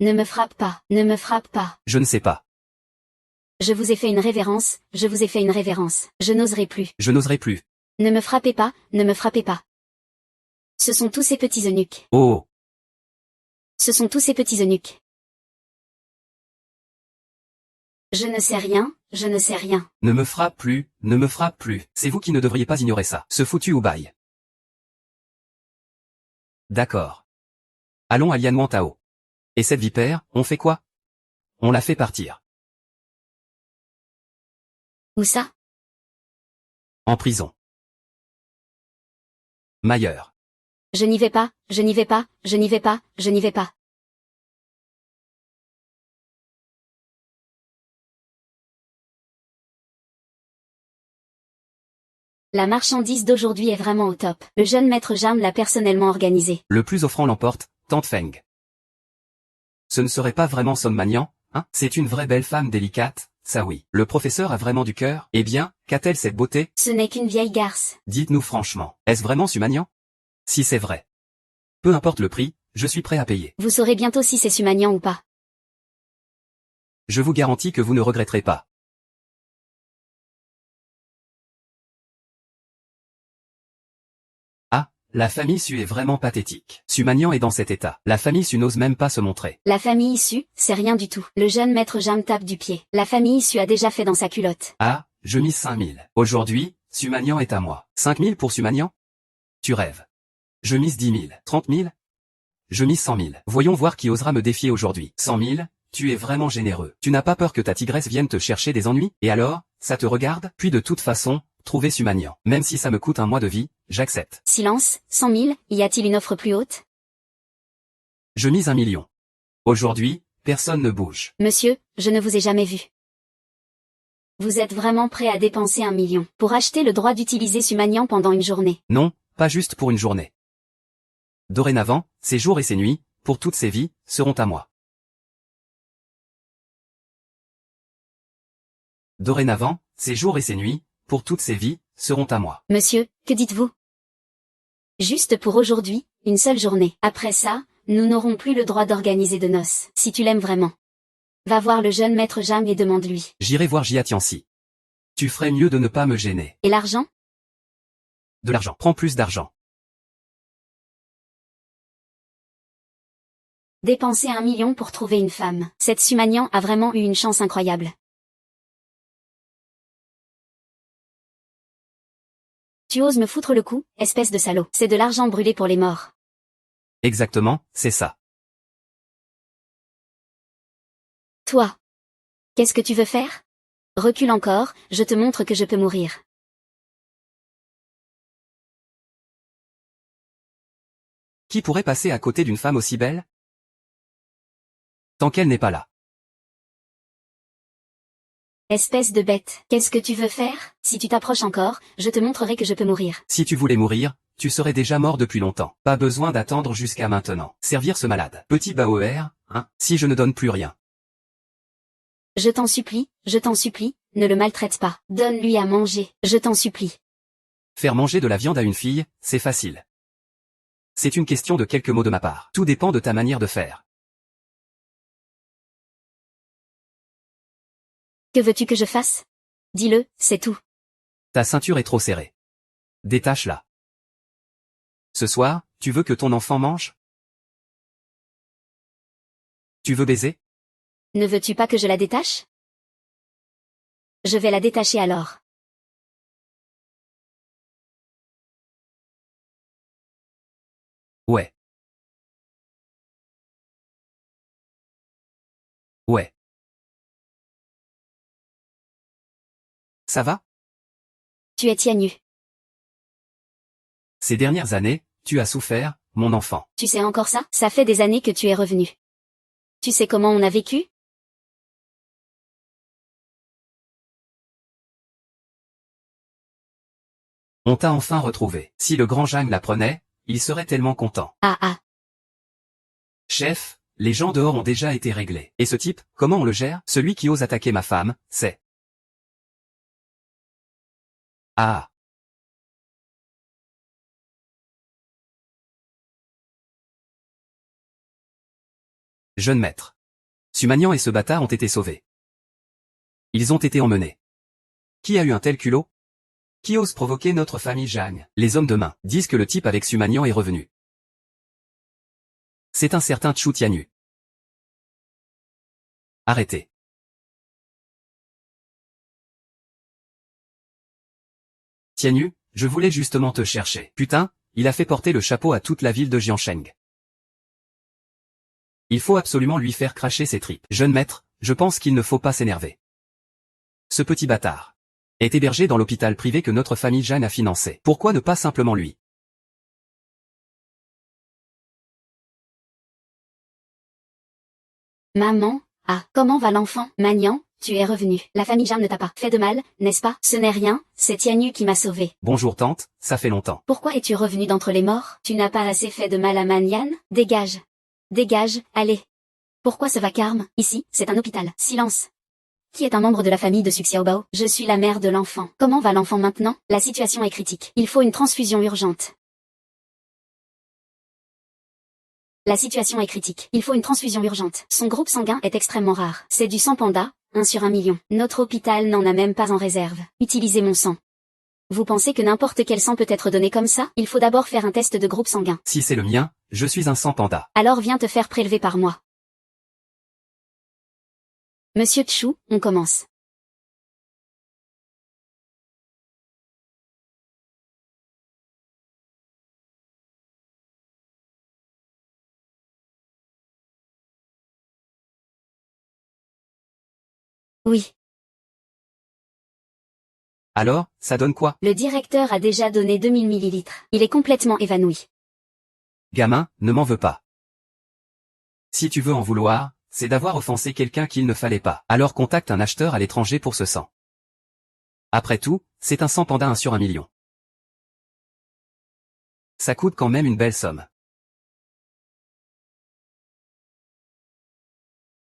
Ne me frappe pas, ne me frappe pas. Je ne sais pas. Je vous ai fait une révérence, je vous ai fait une révérence. Je n'oserai plus. Je n'oserai plus. Ne me frappez pas, ne me frappez pas. Ce sont tous ces petits eunuques. Oh. Ce sont tous ces petits eunuques. Je ne sais rien, je ne sais rien. Ne me frappe plus, ne me frappe plus. C'est vous qui ne devriez pas ignorer ça. Ce foutu ou bail. D'accord. Allons à Lian Tao. Et cette vipère, on fait quoi? On la fait partir. Où ça? En prison. Mailleur. Je n'y vais pas, je n'y vais pas, je n'y vais pas, je n'y vais pas. La marchandise d'aujourd'hui est vraiment au top. Le jeune maître Jam l'a personnellement organisé. Le plus offrant l'emporte, tante Feng. Ce ne serait pas vraiment Son Magnan, hein? C'est une vraie belle femme délicate, ça oui. Le professeur a vraiment du cœur. Eh bien, qu'a-t-elle cette beauté? Ce n'est qu'une vieille garce. Dites-nous franchement, est-ce vraiment Sumagnan? Si c'est vrai. Peu importe le prix, je suis prêt à payer. Vous saurez bientôt si c'est Sumagnan ou pas. Je vous garantis que vous ne regretterez pas. Ah, la famille Su est vraiment pathétique. Sumagnan est dans cet état. La famille Su n'ose même pas se montrer. La famille issue, c'est rien du tout. Le jeune maître Jam tape du pied. La famille issue a déjà fait dans sa culotte. Ah, je mise 5000. Aujourd'hui, Sumagnan est à moi. 5000 pour Sumagnan? Tu rêves. Je mise 10 000. 30 000? Je mise 100 000. Voyons voir qui osera me défier aujourd'hui. 100 000, tu es vraiment généreux. Tu n'as pas peur que ta tigresse vienne te chercher des ennuis? Et alors, ça te regarde? Puis de toute façon, trouver Sumagnan. Même si ça me coûte un mois de vie, j'accepte. Silence, 100 000, y a-t-il une offre plus haute? Je mise 1 million. Aujourd'hui, personne ne bouge. Monsieur, je ne vous ai jamais vu. Vous êtes vraiment prêt à dépenser 1 million pour acheter le droit d'utiliser Sumagnan pendant une journée? Non, pas juste pour une journée. Dorénavant, ces jours et ces nuits, pour toutes ces vies, seront à moi. Dorénavant, ces jours et ces nuits, pour toutes ces vies, seront à moi. Monsieur, que dites-vous? Juste pour aujourd'hui, une seule journée. Après ça, nous n'aurons plus le droit d'organiser de noces. Si tu l'aimes vraiment. Va voir le jeune maître Jam et demande-lui. J'irai voir Jia Tianxi. Tu ferais mieux de ne pas me gêner. Et l'argent? De l'argent. Prends plus d'argent. Dépenser 1 million pour trouver une femme. Cette Sumagnan a vraiment eu une chance incroyable. Tu oses me foutre le coup, espèce de salaud. C'est de l'argent brûlé pour les morts. Exactement, c'est ça. Toi. Qu'est-ce que tu veux faire? Recule encore, je te montre que je peux mourir. Qui pourrait passer à côté d'une femme aussi belle? Tant qu'elle n'est pas là. Espèce de bête. Qu'est-ce que tu veux faire? Si tu t'approches encore, je te montrerai que je peux mourir. Si tu voulais mourir, tu serais déjà mort depuis longtemps. Pas besoin d'attendre jusqu'à maintenant. Servir ce malade. Petit Baoer, hein, si je ne donne plus rien. Je t'en supplie, ne le maltraite pas. Donne-lui à manger, je t'en supplie. Faire manger de la viande à une fille, c'est facile. C'est une question de quelques mots de ma part. Tout dépend de ta manière de faire. Que veux-tu que je fasse? Dis-le, c'est tout. Ta ceinture est trop serrée. Détache-la. Ce soir, tu veux que ton enfant mange? Tu veux baiser? Ne veux-tu pas que je la détache? Je vais la détacher alors. Ouais. Ouais. Ça va? Tu es tiens nu. Ces dernières années, tu as souffert, mon enfant. Tu sais encore ça? Ça fait des années que tu es revenu. Tu sais comment on a vécu? On t'a enfin retrouvé. Si le grand Jang l'apprenait, il serait tellement content. Ah ah. Chef, les gens dehors ont déjà été réglés. Et ce type, comment on le gère? Celui qui ose attaquer ma femme, c'est... Ah. Jeune maître. Sumanian et ce bâtard ont été sauvés. Ils ont été emmenés. Qui a eu un tel culot? Qui ose provoquer notre famille Jeanne? Les hommes de main disent que le type avec Sumanian est revenu. C'est un certain Chu Tianyu. Arrêtez. Tianyu, je voulais justement te chercher. Putain, il a fait porter le chapeau à toute la ville de Jiansheng. Il faut absolument lui faire cracher ses tripes. Jeune maître, je pense qu'il ne faut pas s'énerver. Ce petit bâtard est hébergé dans l'hôpital privé que notre famille Jeanne a financé. Pourquoi ne pas simplement lui? Maman, ah, comment va l'enfant? Magnan, tu es revenu. La famille Jeanne ne t'a pas fait de mal, n'est-ce pas? Ce n'est rien, c'est Tianyu qui m'a sauvé. Bonjour tante, ça fait longtemps. Pourquoi es-tu revenu d'entre les morts? Tu n'as pas assez fait de mal à Magnan? Dégage. Dégage, allez. Pourquoi ce vacarme? Ici, c'est un hôpital. Silence. Qui est un membre de la famille de Su Xiaobao? Je suis la mère de l'enfant. Comment va l'enfant maintenant? La situation est critique. Il faut une transfusion urgente. La situation est critique. Il faut une transfusion urgente. Son groupe sanguin est extrêmement rare. C'est du sang panda, 1 sur 1 million. Notre hôpital n'en a même pas en réserve. Utilisez mon sang. Vous pensez que n'importe quel sang peut être donné comme ça? Il faut d'abord faire un test de groupe sanguin. Si c'est le mien, je suis un sang panda. Alors viens te faire prélever par moi. Monsieur Chu, on commence. Oui. Alors, ça donne quoi? Le directeur a déjà donné 2000 millilitres. Il est complètement évanoui. Gamin, ne m'en veux pas. Si tu veux en vouloir, c'est d'avoir offensé quelqu'un qu'il ne fallait pas. Alors contacte un acheteur à l'étranger pour ce sang. Après tout, c'est un sang panda 1 sur 1 million. Ça coûte quand même une belle somme.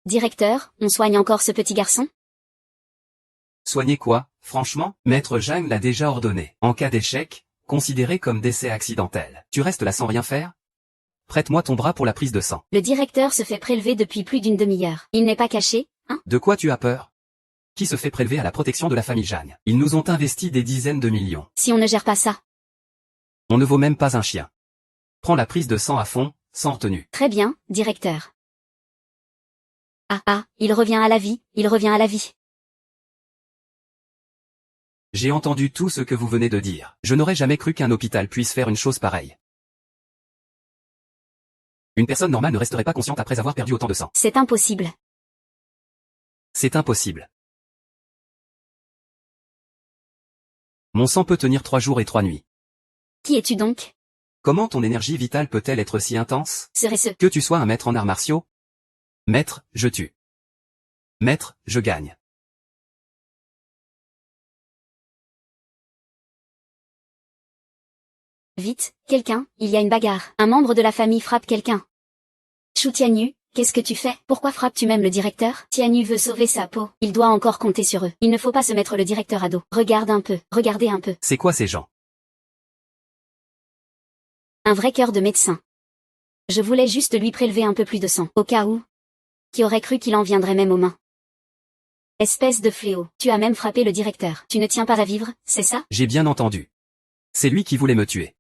Directeur, on soigne encore ce petit garçon? Soigner quoi? Franchement, Maître Zhang l'a déjà ordonné. En cas d'échec, considéré comme décès accidentel. Tu restes là sans rien faire? Prête-moi ton bras pour la prise de sang. Le directeur se fait prélever depuis plus d'une demi-heure. Il n'est pas caché, hein? De quoi tu as peur? Qui se fait prélever à la protection de la famille Zhang? Ils nous ont investi des dizaines de millions. Si on ne gère pas ça. On ne vaut même pas un chien. Prends la prise de sang à fond, sans retenue. Très bien, directeur. Ah, il revient à la vie, il revient à la vie. J'ai entendu tout ce que vous venez de dire. Je n'aurais jamais cru qu'un hôpital puisse faire une chose pareille. Une personne normale ne resterait pas consciente après avoir perdu autant de sang. C'est impossible. C'est impossible. Mon sang peut tenir 3 jours et 3 nuits. Qui es-tu donc? Comment ton énergie vitale peut-elle être si intense? Serait-ce Que tu sois un maître en arts martiaux? Maître, je tue. Maître, je gagne. Vite, quelqu'un, il y a une bagarre. Un membre de la famille frappe quelqu'un. Chu Tianyu, qu'est-ce que tu fais? Pourquoi frappes-tu même le directeur? Tianyu veut sauver sa peau. Il doit encore compter sur eux. Il ne faut pas se mettre le directeur à dos. Regarde un peu, regardez un peu. C'est quoi ces gens? Un vrai cœur de médecin. Je voulais juste lui prélever un peu plus de sang, au cas où. Qui aurait cru qu'il en viendrait même aux mains? Espèce de fléau, tu as même frappé le directeur. Tu ne tiens pas à vivre, c'est ça? J'ai bien entendu. C'est lui qui voulait me tuer.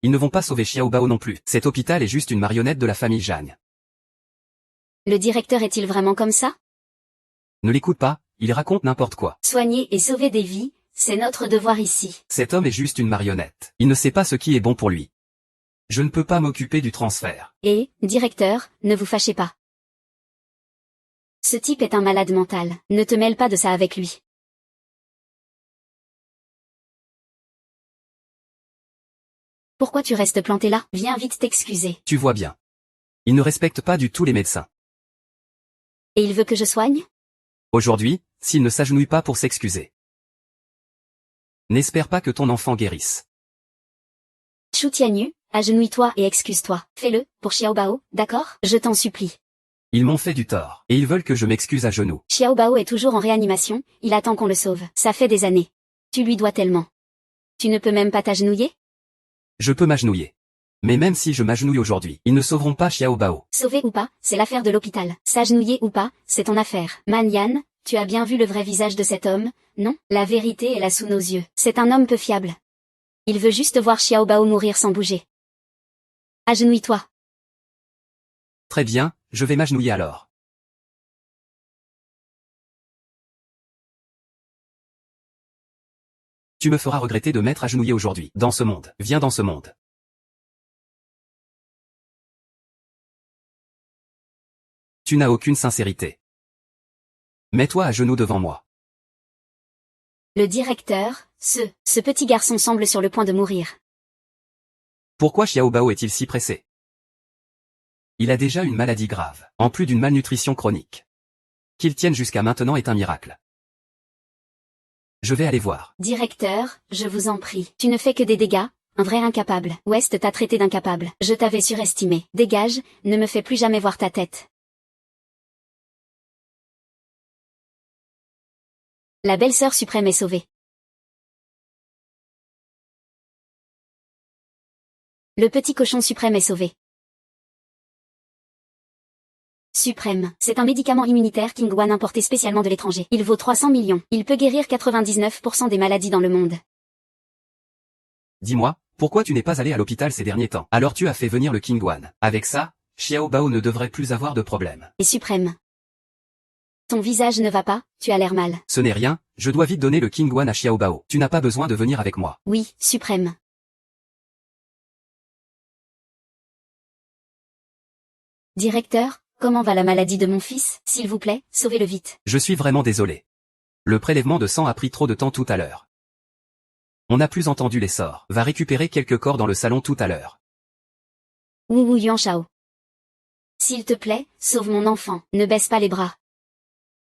Ils ne vont pas sauver Xiaobao non plus. Cet hôpital est juste une marionnette de la famille Zhang. Le directeur est-il vraiment comme ça? Ne l'écoute pas, il raconte n'importe quoi. Soigner et sauver des vies, c'est notre devoir ici. Cet homme est juste une marionnette. Il ne sait pas ce qui est bon pour lui. Je ne peux pas m'occuper du transfert. Et, directeur, ne vous fâchez pas. Ce type est un malade mental. Ne te mêle pas de ça avec lui. Pourquoi tu restes planté là? Viens vite t'excuser. Tu vois bien. Il ne respecte pas du tout les médecins. Et il veut que je soigne? Aujourd'hui, s'il ne s'agenouille pas pour s'excuser. N'espère pas que ton enfant guérisse. Chu Tianyu, agenouille-toi et excuse-toi. Fais-le, pour Xiaobao, d'accord? Je t'en supplie. Ils m'ont fait du tort, et ils veulent que je m'excuse à genoux. Xiaobao est toujours en réanimation, il attend qu'on le sauve. Ça fait des années. Tu lui dois tellement. Tu ne peux même pas t'agenouiller? Je peux m'agenouiller. Mais même si je m'agenouille aujourd'hui, ils ne sauveront pas Xiao Bao. Sauvé ou pas, c'est l'affaire de l'hôpital. S'agenouiller ou pas, c'est ton affaire. Man Yan, tu as bien vu le vrai visage de cet homme, non? La vérité est là sous nos yeux. C'est un homme peu fiable. Il veut juste voir Xiao Bao mourir sans bouger. Agenouille-toi. Très bien, je vais m'agenouiller alors. Tu me feras regretter de m'être agenouillé aujourd'hui. Dans ce monde. Viens dans ce monde. Tu n'as aucune sincérité. Mets-toi à genoux devant moi. Le directeur, ce petit garçon semble sur le point de mourir. Pourquoi Xiao Bao est-il si pressé? Il a déjà une maladie grave, en plus d'une malnutrition chronique. Qu'il tienne jusqu'à maintenant est un miracle. Je vais aller voir. Directeur, je vous en prie. Tu ne fais que des dégâts, un vrai incapable. West t'a traité d'incapable. Je t'avais surestimé. Dégage, ne me fais plus jamais voir ta tête. La belle-sœur suprême est sauvée. Le petit cochon suprême est sauvé. Suprême, c'est un médicament immunitaire Kingwan importé spécialement de l'étranger. Il vaut 300 millions. Il peut guérir 99% des maladies dans le monde. Dis-moi, pourquoi tu n'es pas allé à l'hôpital ces derniers temps? Alors tu as fait venir le Kingwan. Avec ça, Xiao Bao ne devrait plus avoir de problème. Et Suprême. Ton visage ne va pas, tu as l'air mal. Ce n'est rien, je dois vite donner le Kingwan à Xiao Bao. Tu n'as pas besoin de venir avec moi. Oui, Suprême. Directeur, comment va la maladie de mon fils? S'il vous plaît, sauvez-le vite. Je suis vraiment désolé. Le prélèvement de sang a pris trop de temps tout à l'heure. On n'a plus entendu les sorts. Va récupérer quelques corps dans le salon tout à l'heure. Wu Yuan Shao. S'il te plaît, sauve mon enfant, ne baisse pas les bras.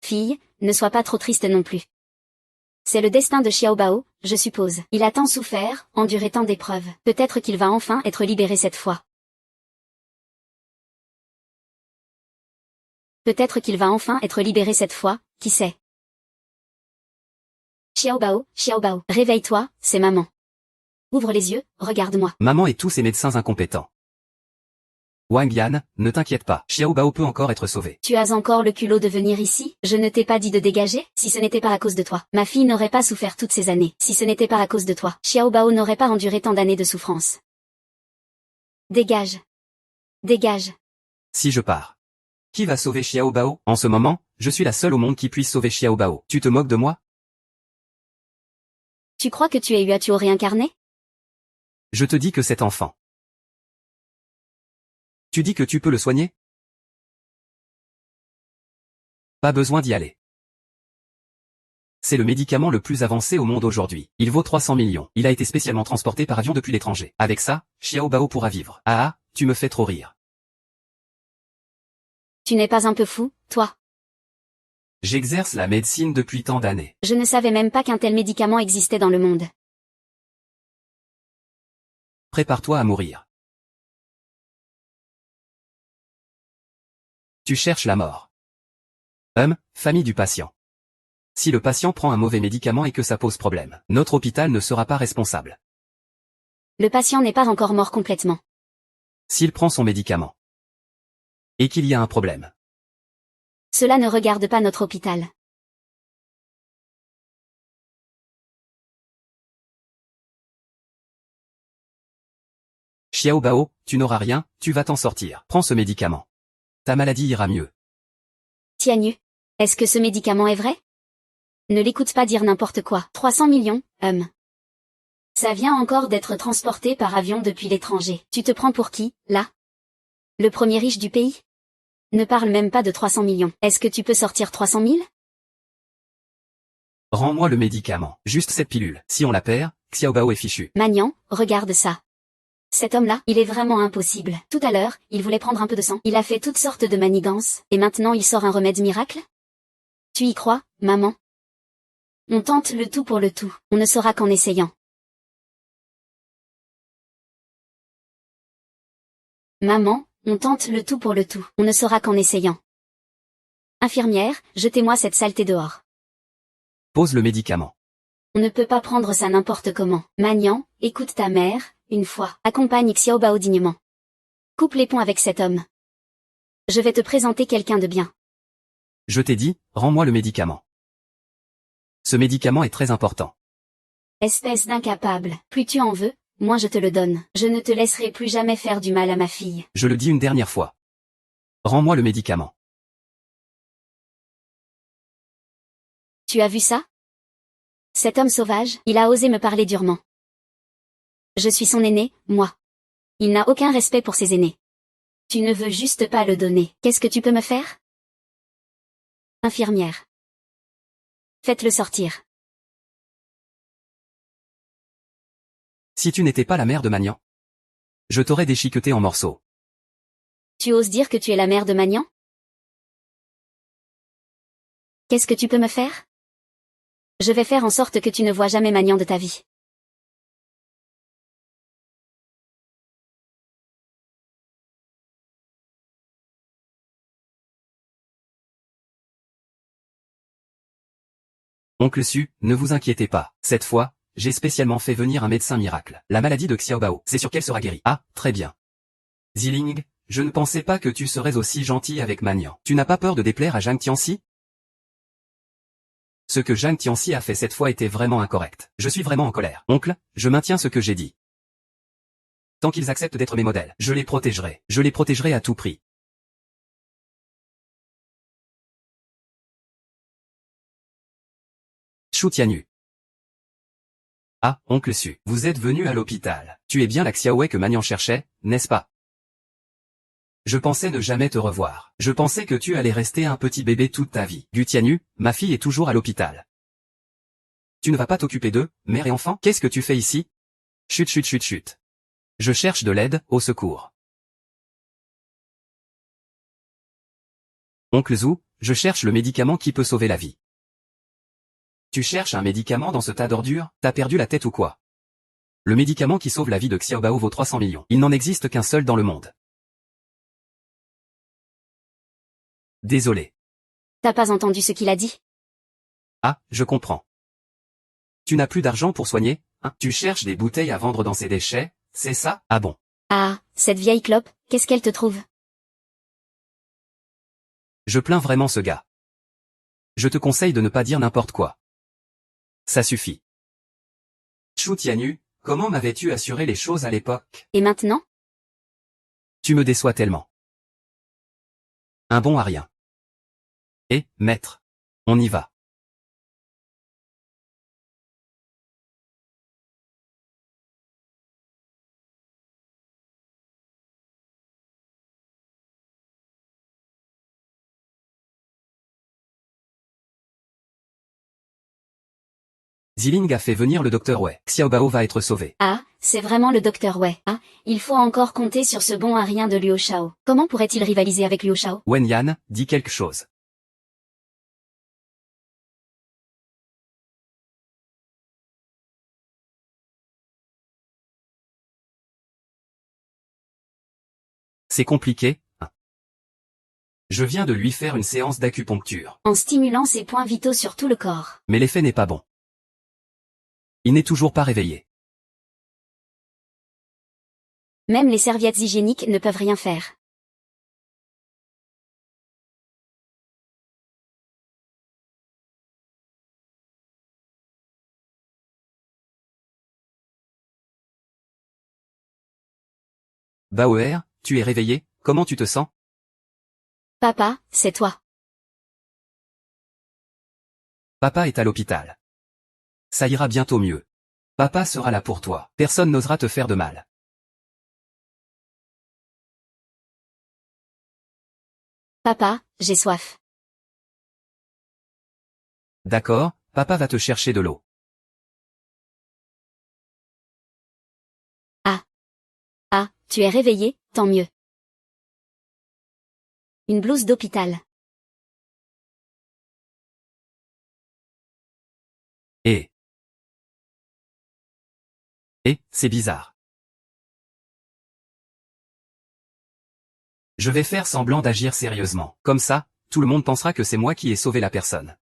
Fille, ne sois pas trop triste non plus. C'est le destin de Xiao Bao, je suppose. Il a tant souffert, enduré tant d'épreuves. Peut-être qu'il va enfin être libéré cette fois. Peut-être qu'il va enfin être libéré cette fois, qui sait. Xiao Bao, réveille-toi, c'est maman. Ouvre les yeux, regarde-moi. Maman et tous ces médecins incompétents. Wang Yan, ne t'inquiète pas, Xiao Bao peut encore être sauvé. Tu as encore le culot de venir ici? Je ne t'ai pas dit de dégager? Si ce n'était pas à cause de toi, ma fille n'aurait pas souffert toutes ces années. Si ce n'était pas à cause de toi, Xiao Bao n'aurait pas enduré tant d'années de souffrance. Dégage. Dégage. Si je pars. Qui va sauver Xiao Bao? En ce moment, je suis la seule au monde qui puisse sauver Xiao Bao. Tu te moques de moi? Tu crois que tu es Yuatuo réincarné? Je te dis que cet enfant. Tu dis que tu peux le soigner? Pas besoin d'y aller. C'est le médicament le plus avancé au monde aujourd'hui. Il vaut 300 millions. Il a été spécialement transporté par avion depuis l'étranger. Avec ça, Xiao Bao pourra vivre. Ah, tu me fais trop rire. Tu n'es pas un peu fou, toi? J'exerce la médecine depuis tant d'années. Je ne savais même pas qu'un tel médicament existait dans le monde. Prépare-toi à mourir. Tu cherches la mort. Famille du patient. Si le patient prend un mauvais médicament et que ça pose problème, notre hôpital ne sera pas responsable. Le patient n'est pas encore mort complètement. S'il prend son médicament. Et qu'il y a un problème. Cela ne regarde pas notre hôpital. Xiao Bao, tu n'auras rien, tu vas t'en sortir. Prends ce médicament. Ta maladie ira mieux. Tianyu. Est-ce que ce médicament est vrai? Ne l'écoute pas dire n'importe quoi. 300 millions, Ça vient encore d'être transporté par avion depuis l'étranger. Tu te prends pour qui, là? Le premier riche du pays? Ne parle même pas de 300 millions. Est-ce que tu peux sortir 300 000? Rends-moi le médicament. Juste cette pilule. Si on la perd, Xiao Bao est fichu. Magnan, regarde ça. Cet homme-là, il est vraiment impossible. Tout à l'heure, il voulait prendre un peu de sang. Il a fait toutes sortes de manigances. Et maintenant il sort un remède miracle? Tu y crois, maman? On tente le tout pour le tout. On ne saura qu'en essayant. Maman, on tente le tout pour le tout. On ne saura qu'en essayant. Infirmière, jetez-moi cette saleté dehors. Pose le médicament. On ne peut pas prendre ça n'importe comment. Magnan, écoute ta mère, une fois. Accompagne Xiaobao dignement. Coupe les ponts avec cet homme. Je vais te présenter quelqu'un de bien. Je t'ai dit, rends-moi le médicament. Ce médicament est très important. Espèce d'incapable. Plus tu en veux, moins je te le donne. Je ne te laisserai plus jamais faire du mal à ma fille. Je le dis une dernière fois. Rends-moi le médicament. Tu as vu ça? Cet homme sauvage, il a osé me parler durement. Je suis son aîné, moi. Il n'a aucun respect pour ses aînés. Tu ne veux juste pas le donner. Qu'est-ce que tu peux me faire? Infirmière. Faites-le sortir. Si tu n'étais pas la mère de Magnan, je t'aurais déchiqueté en morceaux. Tu oses dire que tu es la mère de Magnan? Qu'est-ce que tu peux me faire? Je vais faire en sorte que tu ne vois jamais Magnan de ta vie. Oncle Su, ne vous inquiétez pas. Cette fois, j'ai spécialement fait venir un médecin miracle. La maladie de Xiaobao, c'est sûr qu'elle sera guérie. Ah, très bien. Ziling, je ne pensais pas que tu serais aussi gentil avec Magnan. Tu n'as pas peur de déplaire à Zhang Tianxi? Ce que Zhang Tianxi a fait cette fois était vraiment incorrect. Je suis vraiment en colère. Oncle, je maintiens ce que j'ai dit. Tant qu'ils acceptent d'être mes modèles, je les protégerai. Je les protégerai à tout prix. Shu Tianyu. Ah, oncle Su, vous êtes venu à l'hôpital. Tu es bien la Xiaowei que Magnan cherchait, n'est-ce pas? Je pensais ne jamais te revoir. Je pensais que tu allais rester un petit bébé toute ta vie. Du Tianyu, ma fille est toujours à l'hôpital. Tu ne vas pas t'occuper d'eux, mère et enfant? Qu'est-ce que tu fais ici? Chut chut chut chut. Je cherche de l'aide, au secours. Oncle Zhu, je cherche le médicament qui peut sauver la vie. Tu cherches un médicament dans ce tas d'ordures? T'as perdu la tête ou quoi? Le médicament qui sauve la vie de Xiaobao vaut 300 millions. Il n'en existe qu'un seul dans le monde. Désolé. T'as pas entendu ce qu'il a dit? Ah, je comprends. Tu n'as plus d'argent pour soigner, hein? Tu cherches des bouteilles à vendre dans ces déchets, c'est ça? Ah bon. Ah, cette vieille clope, qu'est-ce qu'elle te trouve? Je plains vraiment ce gars. Je te conseille de ne pas dire n'importe quoi. Ça suffit. Shu Tianyu, comment m'avais-tu assuré les choses à l'époque? Et maintenant? Tu me déçois tellement. Un bon à rien. Eh, maître. On y va. Ziling a fait venir le docteur Wei. Xiaobao va être sauvé. Ah, c'est vraiment le docteur Wei. Ah, il faut encore compter sur ce bon à rien de Liu Shao. Comment pourrait-il rivaliser avec Liu Shao? Wen Yan, dis quelque chose. C'est compliqué, hein. Je viens de lui faire une séance d'acupuncture. En stimulant ses points vitaux sur tout le corps. Mais l'effet n'est pas bon. Il n'est toujours pas réveillé. Même les serviettes hygiéniques ne peuvent rien faire. Bauer, tu es réveillé, comment tu te sens? Papa, c'est toi. Papa est à l'hôpital. Ça ira bientôt mieux. Papa sera là pour toi. Personne n'osera te faire de mal. Papa, j'ai soif. D'accord, papa va te chercher de l'eau. Ah, tu es réveillé, tant mieux. Une blouse d'hôpital. Et, c'est bizarre. Je vais faire semblant d'agir sérieusement. Comme ça, tout le monde pensera que c'est moi qui ai sauvé la personne.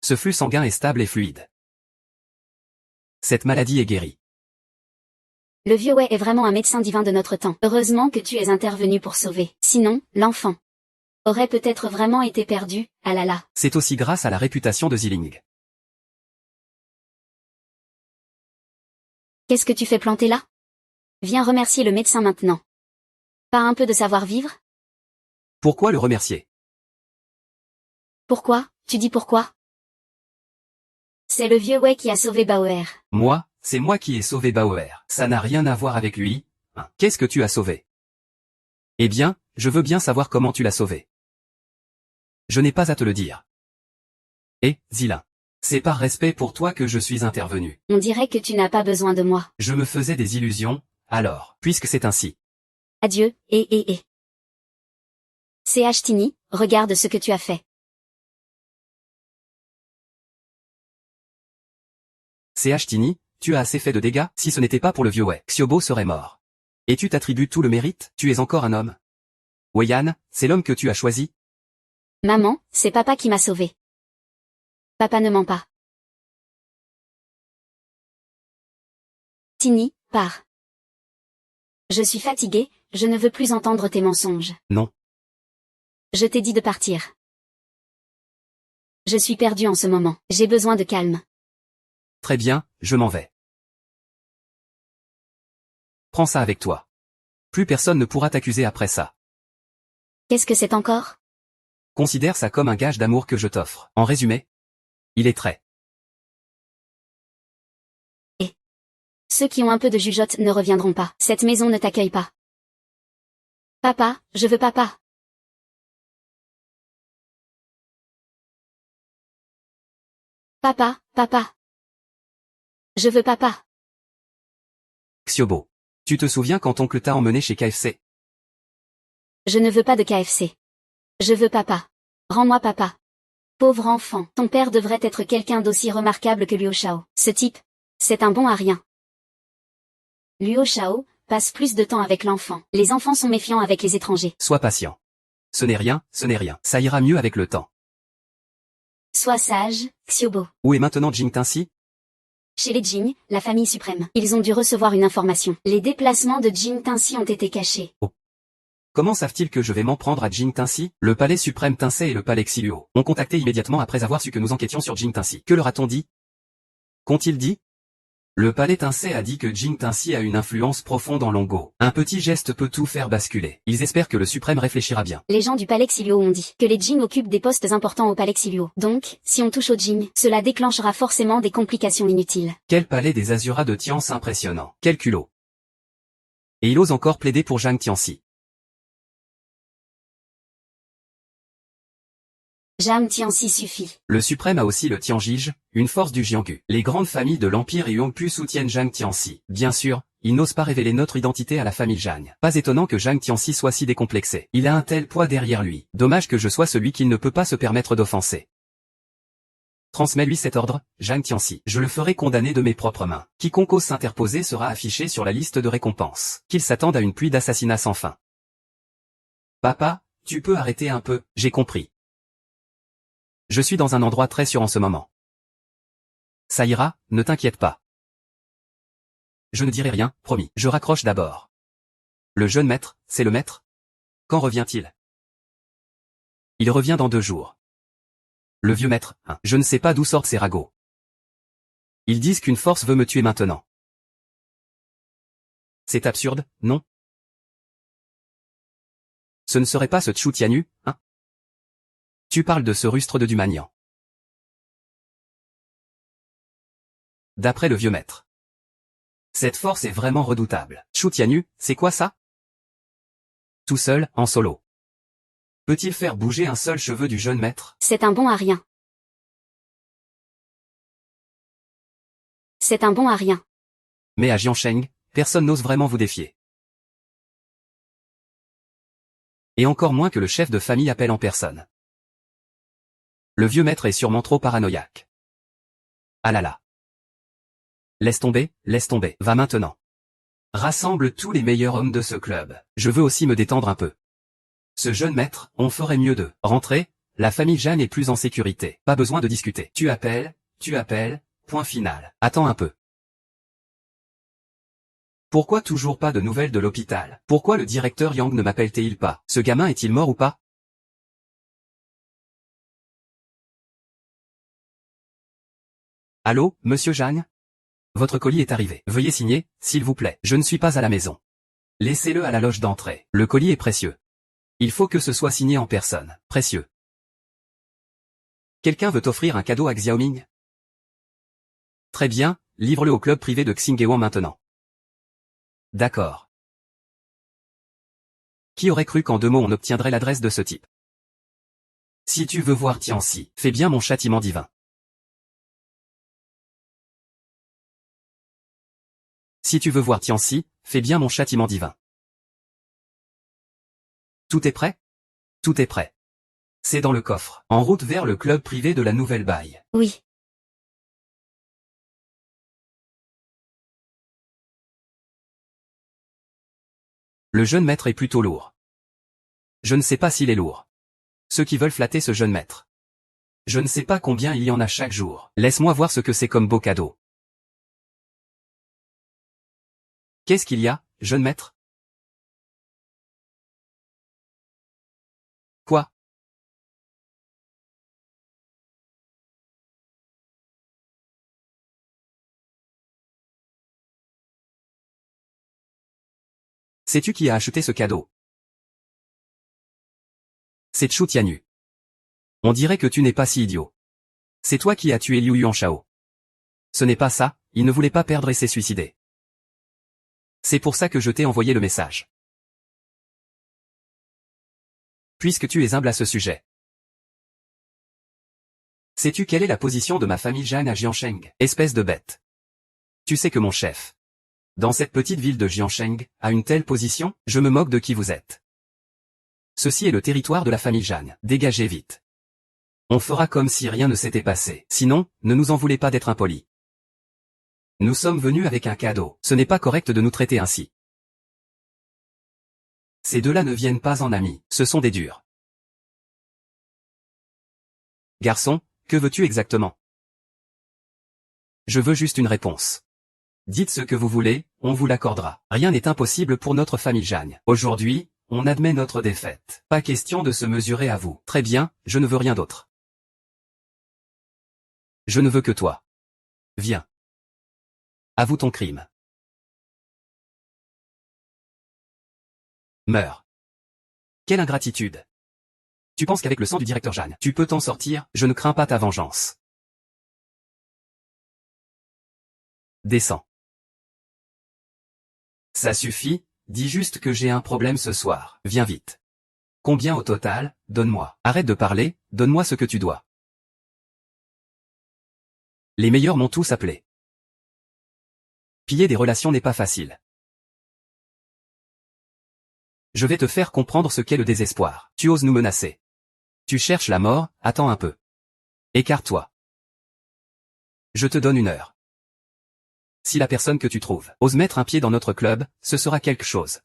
Ce flux sanguin est stable et fluide. Cette maladie est guérie. Le vieux Wei est vraiment un médecin divin de notre temps. Heureusement que tu es intervenu pour sauver. Sinon, l'enfant aurait peut-être vraiment été perdu, ah là là. C'est aussi grâce à la réputation de Ziling. Qu'est-ce que tu fais planter là? Viens remercier le médecin maintenant. Pas un peu de savoir-vivre? Pourquoi le remercier? Pourquoi? Tu dis pourquoi? C'est le vieux Wei qui a sauvé Bauer. Moi, c'est moi qui ai sauvé Bauer. Ça n'a rien à voir avec lui. Hein. Qu'est-ce que tu as sauvé? Eh bien, je veux bien savoir comment tu l'as sauvé. Je n'ai pas à te le dire. Eh, Zilin. C'est par respect pour toi que je suis intervenu. On dirait que tu n'as pas besoin de moi. Je me faisais des illusions, alors, puisque c'est ainsi. Adieu, et. CH Tini, regarde ce que tu as fait. CH Tini, tu as assez fait de dégâts, si ce n'était pas pour le vieux Wei, Xiaobo serait mort. Et tu t'attribues tout le mérite, tu es encore un homme. Weiyan, c'est l'homme que tu as choisi? Maman, c'est papa qui m'a sauvé. Papa ne ment pas. Tini, pars. Je suis fatiguée, je ne veux plus entendre tes mensonges. Non. Je t'ai dit de partir. Je suis perdue en ce moment, j'ai besoin de calme. Très bien, je m'en vais. Prends ça avec toi. Plus personne ne pourra t'accuser après ça. Qu'est-ce que c'est encore? Considère ça comme un gage d'amour que je t'offre. En résumé, il est très. Et ceux qui ont un peu de jugeote ne reviendront pas. Cette maison ne t'accueille pas. Papa, je veux papa. Papa, papa. Je veux papa. Xiaobo. Tu te souviens quand oncle t'a emmené chez KFC? Je ne veux pas de KFC. Je veux papa. Rends-moi papa. Pauvre enfant, ton père devrait être quelqu'un d'aussi remarquable que Luo Shao. Ce type, c'est un bon à rien. Luo Shao passe plus de temps avec l'enfant. Les enfants sont méfiants avec les étrangers. Sois patient. Ce n'est rien, ce n'est rien. Ça ira mieux avec le temps. Sois sage, Xiaobo. Où est maintenant Jing Tinsi? Chez les Jing, la famille suprême. Ils ont dû recevoir une information. Les déplacements de Jing Tinsi ont été cachés. Oh. Comment savent-ils que je vais m'en prendre à Jing Tinsi? Le palais suprême Tinsei et le palais Xiluo ont contacté immédiatement après avoir su que nous enquêtions sur Jing Tinsi. Que leur a-t-on dit? Qu'ont-ils dit? Le palais Tinsei a dit que Jing Tinsi a une influence profonde en Longo. Un petit geste peut tout faire basculer. Ils espèrent que le suprême réfléchira bien. Les gens du palais Xiluo ont dit que les Jing occupent des postes importants au palais Xiluo. Donc, si on touche aux Jing, cela déclenchera forcément des complications inutiles. Quel palais des Azuras de Tians impressionnant. Quel culot. Et il ose encore plaider pour Zhang Tianxi. Zhang Tianxi suffit. Le suprême a aussi le Tianjige, une force du Jianggu. Les grandes familles de l'Empire et Yongpu soutiennent Zhang Tianxi. Bien sûr, ils n'osent pas révéler notre identité à la famille Zhang. Pas étonnant que Zhang Tianxi soit si décomplexé. Il a un tel poids derrière lui. Dommage que je sois celui qu'il ne peut pas se permettre d'offenser. Transmets-lui cet ordre, Zhang Tianxi. Je le ferai condamner de mes propres mains. Quiconque ose s'interposer sera affiché sur la liste de récompenses. Qu'il s'attende à une pluie d'assassinats sans fin. Papa, tu peux arrêter un peu, j'ai compris. Je suis dans un endroit très sûr en ce moment. Ça ira, ne t'inquiète pas. Je ne dirai rien, promis. Je raccroche d'abord. Le jeune maître, c'est le maître? Quand revient-il? Il revient dans 2 jours. Le vieux maître, hein. Je ne sais pas d'où sortent ces ragots. Ils disent qu'une force veut me tuer maintenant. C'est absurde, non? Ce ne serait pas ce Chu Tianyu, hein? Tu parles de ce rustre de Dumanian. D'après le vieux maître. Cette force est vraiment redoutable. Chu Tianyu, c'est quoi ça? Tout seul, en solo. Peut-il faire bouger un seul cheveu du jeune maître? C'est un bon à rien. C'est un bon à rien. Mais à Jiansheng, personne n'ose vraiment vous défier. Et encore moins que le chef de famille appelle en personne. Le vieux maître est sûrement trop paranoïaque. Ah là là. Laisse tomber, va maintenant. Rassemble tous les meilleurs hommes de ce club. Je veux aussi me détendre un peu. Ce jeune maître, on ferait mieux de rentrer, la famille Jeanne est plus en sécurité. Pas besoin de discuter. Tu appelles, point final. Attends un peu. Pourquoi toujours pas de nouvelles de l'hôpital? Pourquoi le directeur Yang ne m'appelle-t-il pas? Ce gamin est-il mort ou pas? Allô, monsieur Jeanne? Votre colis est arrivé. Veuillez signer, s'il vous plaît. Je ne suis pas à la maison. Laissez-le à la loge d'entrée. Le colis est précieux. Il faut que ce soit signé en personne. Précieux. Quelqu'un veut offrir un cadeau à Xiaoming? Très bien, livre-le au club privé de Xingewang maintenant. D'accord. Qui aurait cru qu'en 2 mots on obtiendrait l'adresse de ce type? Si tu veux voir Tianxi, fais bien mon châtiment divin. Si tu veux voir Tianxi, fais bien mon châtiment divin. Tout est prêt? Tout est prêt. C'est dans le coffre. En route vers le club privé de la Nouvelle Baille. Oui. Le jeune maître est plutôt lourd. Je ne sais pas s'il est lourd. Ceux qui veulent flatter ce jeune maître. Je ne sais pas combien il y en a chaque jour. Laisse-moi voir ce que c'est comme beau cadeau. Qu'est-ce qu'il y a, jeune maître? Quoi? Sais-tu qui a acheté ce cadeau? C'est Chu Tianyu. On dirait que tu n'es pas si idiot. C'est toi qui as tué Liu Yuanshao. Ce n'est pas ça, il ne voulait pas perdre et s'est suicidé. C'est pour ça que je t'ai envoyé le message. Puisque tu es humble à ce sujet. Sais-tu quelle est la position de ma famille Jeanne à Jiansheng? Espèce de bête. Tu sais que mon chef, dans cette petite ville de Jiansheng, a une telle position? Je me moque de qui vous êtes. Ceci est le territoire de la famille Jeanne. Dégagez vite. On fera comme si rien ne s'était passé. Sinon, ne nous en voulez pas d'être impolis. Nous sommes venus avec un cadeau. Ce n'est pas correct de nous traiter ainsi. Ces deux-là ne viennent pas en amis. Ce sont des durs. Garçon, que veux-tu exactement? Je veux juste une réponse. Dites ce que vous voulez, on vous l'accordera. Rien n'est impossible pour notre famille Jeanne. Aujourd'hui, on admet notre défaite. Pas question de se mesurer à vous. Très bien, je ne veux rien d'autre. Je ne veux que toi. Viens. Avoue ton crime. Meurs. Quelle ingratitude. Tu penses qu'avec le sang du directeur Jeanne, tu peux t'en sortir? Je ne crains pas ta vengeance. Descends. Ça suffit, dis juste que j'ai un problème ce soir. Viens vite. Combien au total? Donne-moi. Arrête de parler, donne-moi ce que tu dois. Les meilleurs m'ont tous appelé. Piller des relations n'est pas facile. Je vais te faire comprendre ce qu'est le désespoir. Tu oses nous menacer. Tu cherches la mort, attends un peu. Écarte-toi. Je te donne 1 heure. Si la personne que tu trouves ose mettre un pied dans notre club, ce sera quelque chose.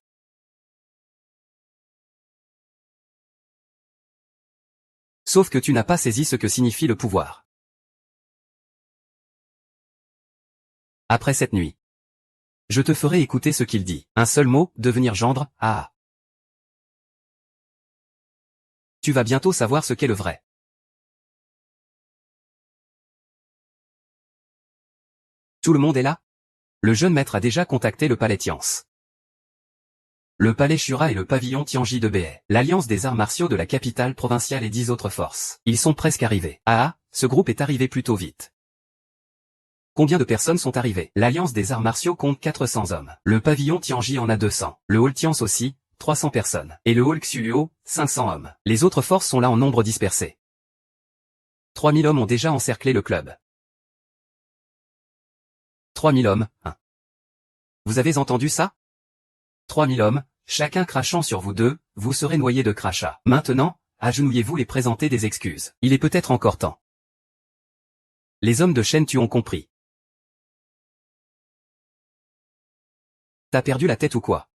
Sauf que tu n'as pas saisi ce que signifie le pouvoir. Après cette nuit, je te ferai écouter ce qu'il dit. Un seul mot, devenir gendre, ah. Tu vas bientôt savoir ce qu'est le vrai. Tout le monde est là? Le jeune maître a déjà contacté le palais Tiance. Le palais Shura et le pavillon Tianji de Béhet. L'alliance des arts martiaux de la capitale provinciale et 10 autres forces. Ils sont presque arrivés. Ah, ce groupe est arrivé plutôt vite. Combien de personnes sont arrivées? L'alliance des arts martiaux compte 400 hommes. Le pavillon Tianji en a 200. Le hall Tiance aussi, 300 personnes. Et le hall Xuluo, 500 hommes. Les autres forces sont là en nombre dispersé. 3000 hommes ont déjà encerclé le club. 3000 hommes, hein. Vous avez entendu ça? 3000 hommes, chacun crachant sur vous deux, vous serez noyés de crachats. Maintenant, agenouillez-vous et présentez des excuses. Il est peut-être encore temps. Les hommes de Shen tu ont compris. T'as perdu la tête ou quoi?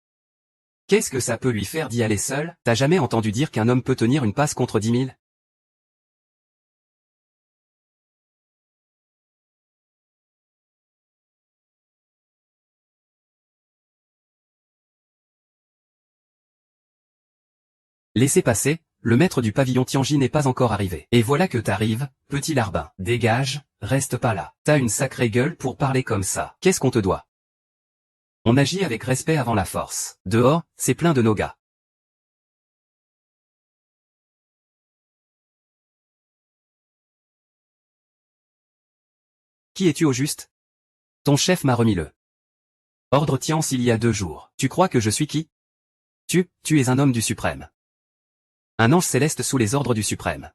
Qu'est-ce que ça peut lui faire d'y aller seul? T'as jamais entendu dire qu'un homme peut tenir une passe contre 10 000? Laissez passer, le maître du pavillon Tianji n'est pas encore arrivé. Et voilà que t'arrives, petit larbin. Dégage, reste pas là. T'as une sacrée gueule pour parler comme ça. Qu'est-ce qu'on te doit? On agit avec respect avant la force. Dehors, c'est plein de nos gars. Qui es-tu au juste? Ton chef m'a remis le ordre Tiance il y a 2 jours. Tu crois que je suis qui? Tu es un homme du suprême. Un ange céleste sous les ordres du suprême.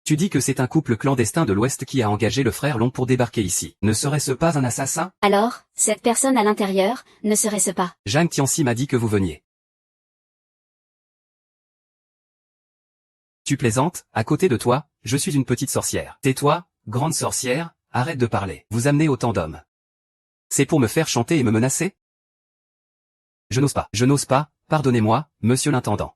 Tu dis que c'est un couple clandestin de l'Ouest qui a engagé le frère Long pour débarquer ici. Ne serait-ce pas un assassin? Alors, cette personne à l'intérieur, ne serait-ce pas? Zhang Tianxi m'a dit que vous veniez. Tu plaisantes, à côté de toi, je suis une petite sorcière. Tais-toi, grande sorcière, arrête de parler. Vous amenez autant d'hommes. C'est pour me faire chanter et me menacer? Je n'ose pas, pardonnez-moi, monsieur l'intendant.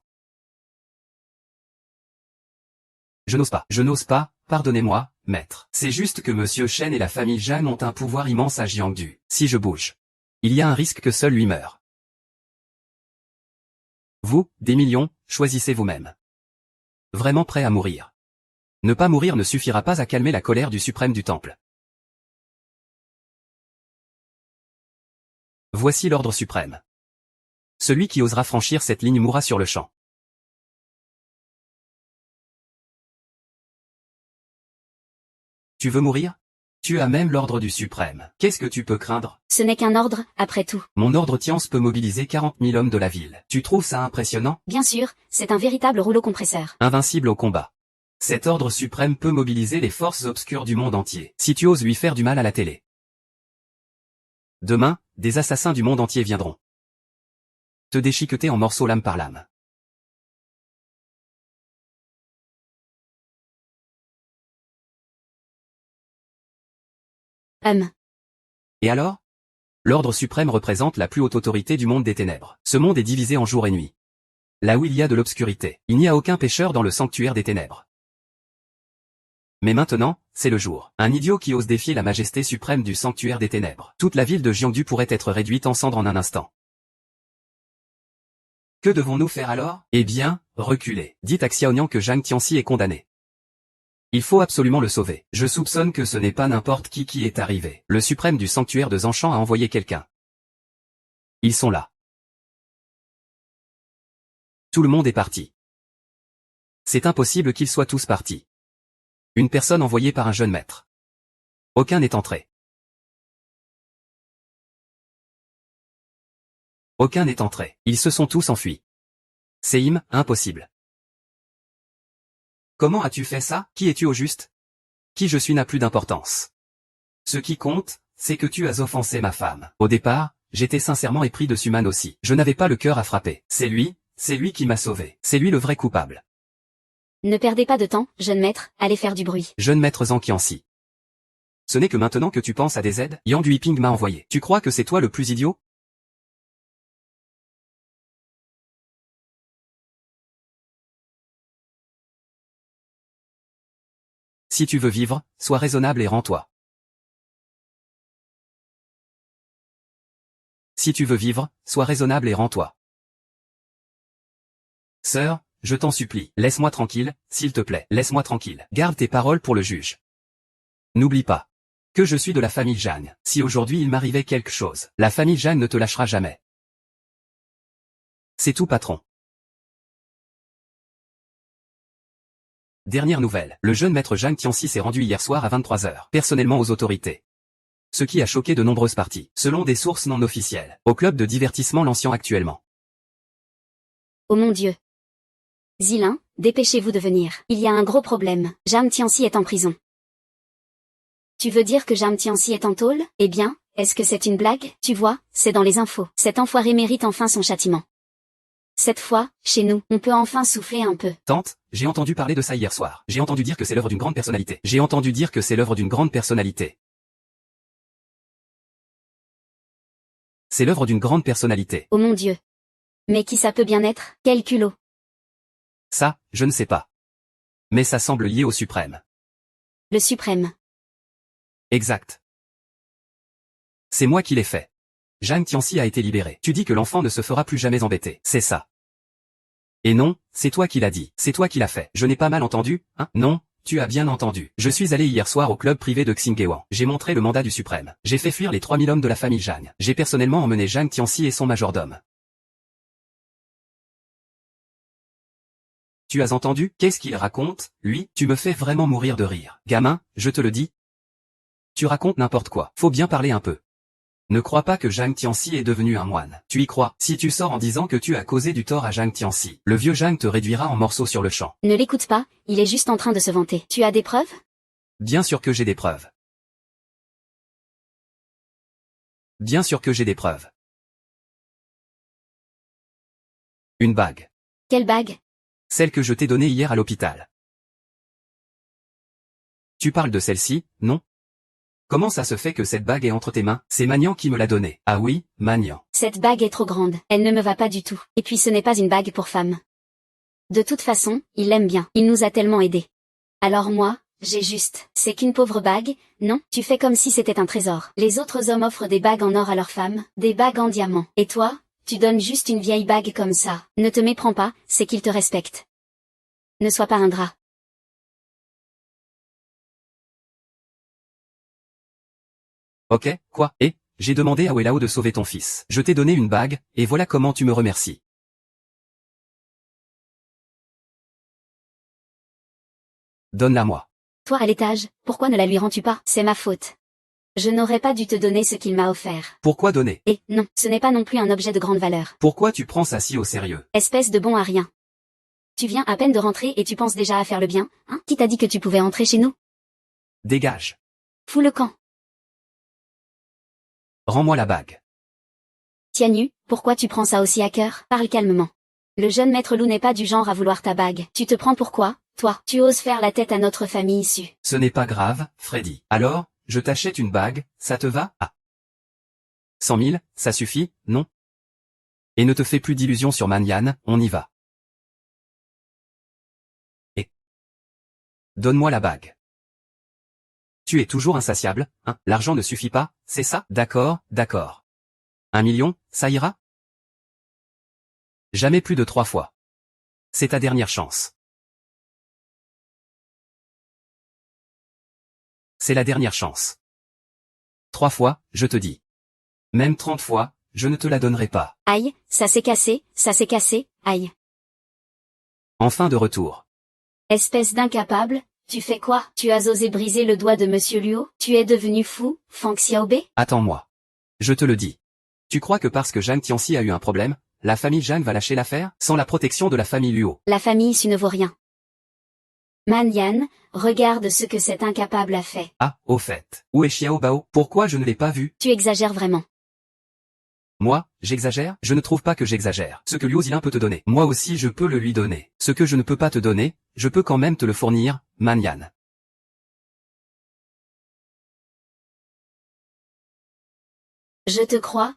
Je n'ose pas, pardonnez-moi, maître. C'est juste que monsieur Shen et la famille Zhang ont un pouvoir immense à Jiangdu. Si je bouge, il y a un risque que seul lui meure. Vous, des millions, choisissez vous-même. Vraiment prêt à mourir. Ne pas mourir ne suffira pas à calmer la colère du suprême du temple. Voici l'ordre suprême. Celui qui osera franchir cette ligne mourra sur le champ. Tu veux mourir? Tu as même l'ordre du suprême. Qu'est-ce que tu peux craindre? Ce n'est qu'un ordre, après tout. Mon ordre Tiance peut mobiliser 40 000 hommes de la ville. Tu trouves ça impressionnant? Bien sûr, c'est un véritable rouleau compresseur. Invincible au combat. Cet ordre suprême peut mobiliser les forces obscures du monde entier. Si tu oses lui faire du mal à la télé. Demain, des assassins du monde entier viendront te déchiqueter en morceaux lame par lame. Et alors? L'ordre suprême représente la plus haute autorité du monde des ténèbres. Ce monde est divisé en jour et nuit. Là où il y a de l'obscurité, il n'y a aucun pécheur dans le sanctuaire des ténèbres. Mais maintenant, c'est le jour. Un idiot qui ose défier la majesté suprême du sanctuaire des ténèbres. Toute la ville de Jiangdu pourrait être réduite en cendres en un instant. Que devons-nous faire alors? Eh bien, reculer. Dites à Xiaonian que Zhang Tianxi est condamné. Il faut absolument le sauver. Je soupçonne que ce n'est pas n'importe qui est arrivé. Le suprême du sanctuaire de Zanshan a envoyé quelqu'un. Ils sont là. Tout le monde est parti. C'est impossible qu'ils soient tous partis. Une personne envoyée par un jeune maître. Aucun n'est entré. Aucun n'est entré. Ils se sont tous enfuis. Séim, impossible. Comment as-tu fait ça? Qui es-tu au juste? Qui je suis n'a plus d'importance. Ce qui compte, c'est que tu as offensé ma femme. Au départ, j'étais sincèrement épris de Suman aussi. Je n'avais pas le cœur à frapper. C'est lui qui m'a sauvé. C'est lui le vrai coupable. Ne perdez pas de temps, jeune maître, allez faire du bruit. Jeune maître Zhang Qianxi. Ce n'est que maintenant que tu penses à des aides? Yang Duiping m'a envoyé. Tu crois que c'est toi le plus idiot? Si tu veux vivre, sois raisonnable et rends-toi. Si tu veux vivre, sois raisonnable et rends-toi. Sœur, je t'en supplie, laisse-moi tranquille, s'il te plaît, laisse-moi tranquille. Garde tes paroles pour le juge. N'oublie pas que je suis de la famille Zhang. Si aujourd'hui il m'arrivait quelque chose, la famille Zhang ne te lâchera jamais. C'est tout, patron. Dernière nouvelle, le jeune maître Zhang Tianxi s'est rendu hier soir à 23h, personnellement aux autorités. Ce qui a choqué de nombreuses parties, selon des sources non officielles, au club de divertissement Lancian actuellement. Oh mon Dieu. Zilin, dépêchez-vous de venir. Il y a un gros problème. Zhang Tianxi est en prison. Tu veux dire que Zhang Tianxi est en tôle? Eh bien, est-ce que c'est une blague? Tu vois, c'est dans les infos. Cet enfoiré mérite enfin son châtiment. Cette fois, chez nous, on peut enfin souffler un peu. Tante, j'ai entendu parler de ça hier soir. J'ai entendu dire que c'est l'œuvre d'une grande personnalité. C'est l'œuvre d'une grande personnalité. Oh mon Dieu. Mais qui ça peut bien être? Quel culot. Ça, je ne sais pas. Mais ça semble lié au suprême. Le suprême. Exact. C'est moi qui l'ai fait. Zhang Tianxi a été libéré. Tu dis que l'enfant ne se fera plus jamais embêter. C'est ça. Et non, c'est toi qui l'as dit. C'est toi qui l'as fait. Je n'ai pas mal entendu, hein? Non, tu as bien entendu. Je suis allé hier soir au club privé de Xingguang. J'ai montré le mandat du suprême. J'ai fait fuir les 3000 hommes de la famille Zhang. J'ai personnellement emmené Zhang Tianxi et son majordome. Tu as entendu? Qu'est-ce qu'il raconte? Lui, tu me fais vraiment mourir de rire. Gamin, je te le dis. Tu racontes n'importe quoi. Faut bien parler un peu. Ne crois pas que Zhang Tianxi est devenu un moine. Tu y crois? Si tu sors en disant que tu as causé du tort à Zhang Tianxi, le vieux Zhang te réduira en morceaux sur le champ. Ne l'écoute pas, il est juste en train de se vanter. Tu as des preuves? Bien sûr que j'ai des preuves. Bien sûr que j'ai des preuves. Une bague. Quelle bague? Celle que je t'ai donnée hier à l'hôpital. Tu parles de celle-ci, non? Comment ça se fait que cette bague est entre tes mains? C'est Magnan qui me l'a donnée. Ah oui, Magnan. Cette bague est trop grande, elle ne me va pas du tout. Et puis ce n'est pas une bague pour femme. De toute façon, il l'aime bien, il nous a tellement aidés. Alors moi, c'est qu'une pauvre bague, non? Tu fais comme si c'était un trésor. Les autres hommes offrent des bagues en or à leurs femmes, des bagues en diamant. Et toi, tu donnes juste une vieille bague comme ça. Ne te méprends pas, c'est qu'ils te respectent. Ne sois pas un drap. Ok, quoi? Et, j'ai demandé à Welao de sauver ton fils. Je t'ai donné une bague, et voilà comment tu me remercies. Donne-la-moi. Toi à l'étage, pourquoi ne la lui rends-tu pas? C'est ma faute. Je n'aurais pas dû te donner ce qu'il m'a offert. Pourquoi donner? Et, non, ce n'est pas non plus un objet de grande valeur. Pourquoi tu prends ça si au sérieux? Espèce de bon à rien. Tu viens à peine de rentrer et tu penses déjà à faire le bien, hein? Qui t'a dit que tu pouvais entrer chez nous? Dégage. Fous le camp. Rends-moi la bague. Tianu, pourquoi tu prends ça aussi à cœur? Parle calmement. Le jeune maître loup n'est pas du genre à vouloir ta bague. Tu te prends pourquoi, toi? Tu oses faire la tête à notre famille issue. Ce n'est pas grave, Freddy. Alors, je t'achète une bague, ça te va? Ah. 100 000, ça suffit, non? Et ne te fais plus d'illusions sur Manyan, on y va. Et donne-moi la bague. Tu es toujours insatiable, hein? L'argent ne suffit pas, c'est ça? D'accord, d'accord. 1 million, ça ira? Jamais plus de 3 fois. C'est ta dernière chance. C'est la dernière chance. 3 fois, je te dis. Même 30 fois, je ne te la donnerai pas. Aïe, ça s'est cassé, aïe. Enfin de retour. Espèce d'incapable, tu fais quoi? Tu as osé briser le doigt de Monsieur Luo? Tu es devenu fou, Fang Xiaobei? Attends-moi. Je te le dis. Tu crois que parce que Zhang Tianxi a eu un problème, la famille Zhang va lâcher l'affaire, sans la protection de la famille Luo? La famille issue ne vaut rien. Manyan, regarde ce que cet incapable a fait. Ah, au fait. Où est Xiao Bao? Pourquoi je ne l'ai pas vu? Tu exagères vraiment. Moi, j'exagère? Je ne trouve pas que j'exagère. Ce que Liu Zilin peut te donner, moi aussi je peux le lui donner. Ce que je ne peux pas te donner, je peux quand même te le fournir, Manyan. Je te crois,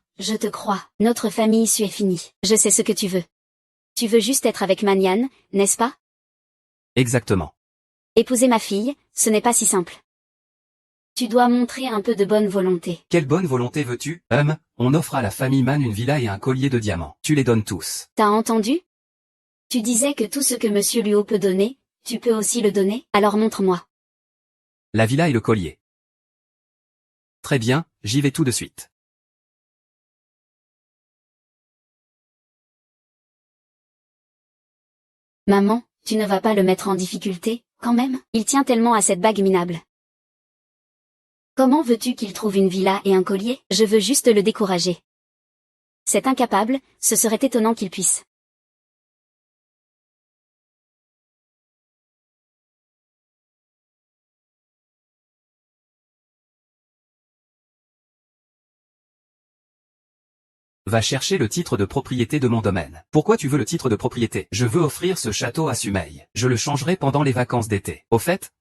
notre famille issue est finie. Je sais ce que tu veux. Tu veux juste être avec Manyan, n'est-ce pas? Exactement. Épouser ma fille, ce n'est pas si simple. Tu dois montrer un peu de bonne volonté. Quelle bonne volonté veux-tu? On offre à la famille Man une villa et un collier de diamants. Tu les donnes tous. T'as entendu? Tu disais que tout ce que Monsieur Luo peut donner, tu peux aussi le donner, alors montre-moi. La villa et le collier. Très bien, j'y vais tout de suite. Maman, tu ne vas pas le mettre en difficulté, quand même? Il tient tellement à cette bague minable. Comment veux-tu qu'il trouve une villa et un collier? Je veux juste le décourager. C'est incapable, ce serait étonnant qu'il puisse. Va chercher le titre de propriété de mon domaine. Pourquoi tu veux le titre de propriété? Je veux offrir ce château à Sumei. Je le changerai pendant les vacances d'été. Au fait,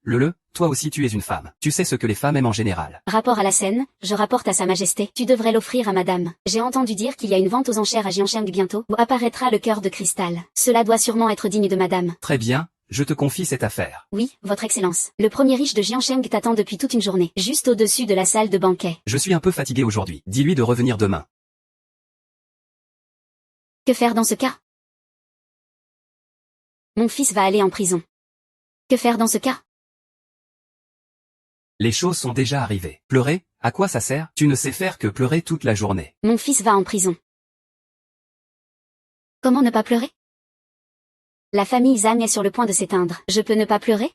toi aussi tu es une femme. Tu sais ce que les femmes aiment en général. Rapport à la scène, je rapporte à sa majesté. Tu devrais l'offrir à madame. J'ai entendu dire qu'il y a une vente aux enchères à Jiansheng bientôt, où apparaîtra le cœur de cristal. Cela doit sûrement être digne de madame. Très bien, je te confie cette affaire. Oui, votre excellence. Le premier riche de Jiansheng t'attend depuis toute une journée, juste au-dessus de la salle de banquet. Je suis un peu fatigué aujourd'hui. Dis-lui de revenir demain. Que faire dans ce cas? Mon fils va aller en prison. Que faire dans ce cas? Les choses sont déjà arrivées. Pleurer, à quoi ça sert? Tu ne sais faire que pleurer toute la journée. Mon fils va en prison. Comment ne pas pleurer? La famille Zhang est sur le point de s'éteindre. Je peux ne pas pleurer?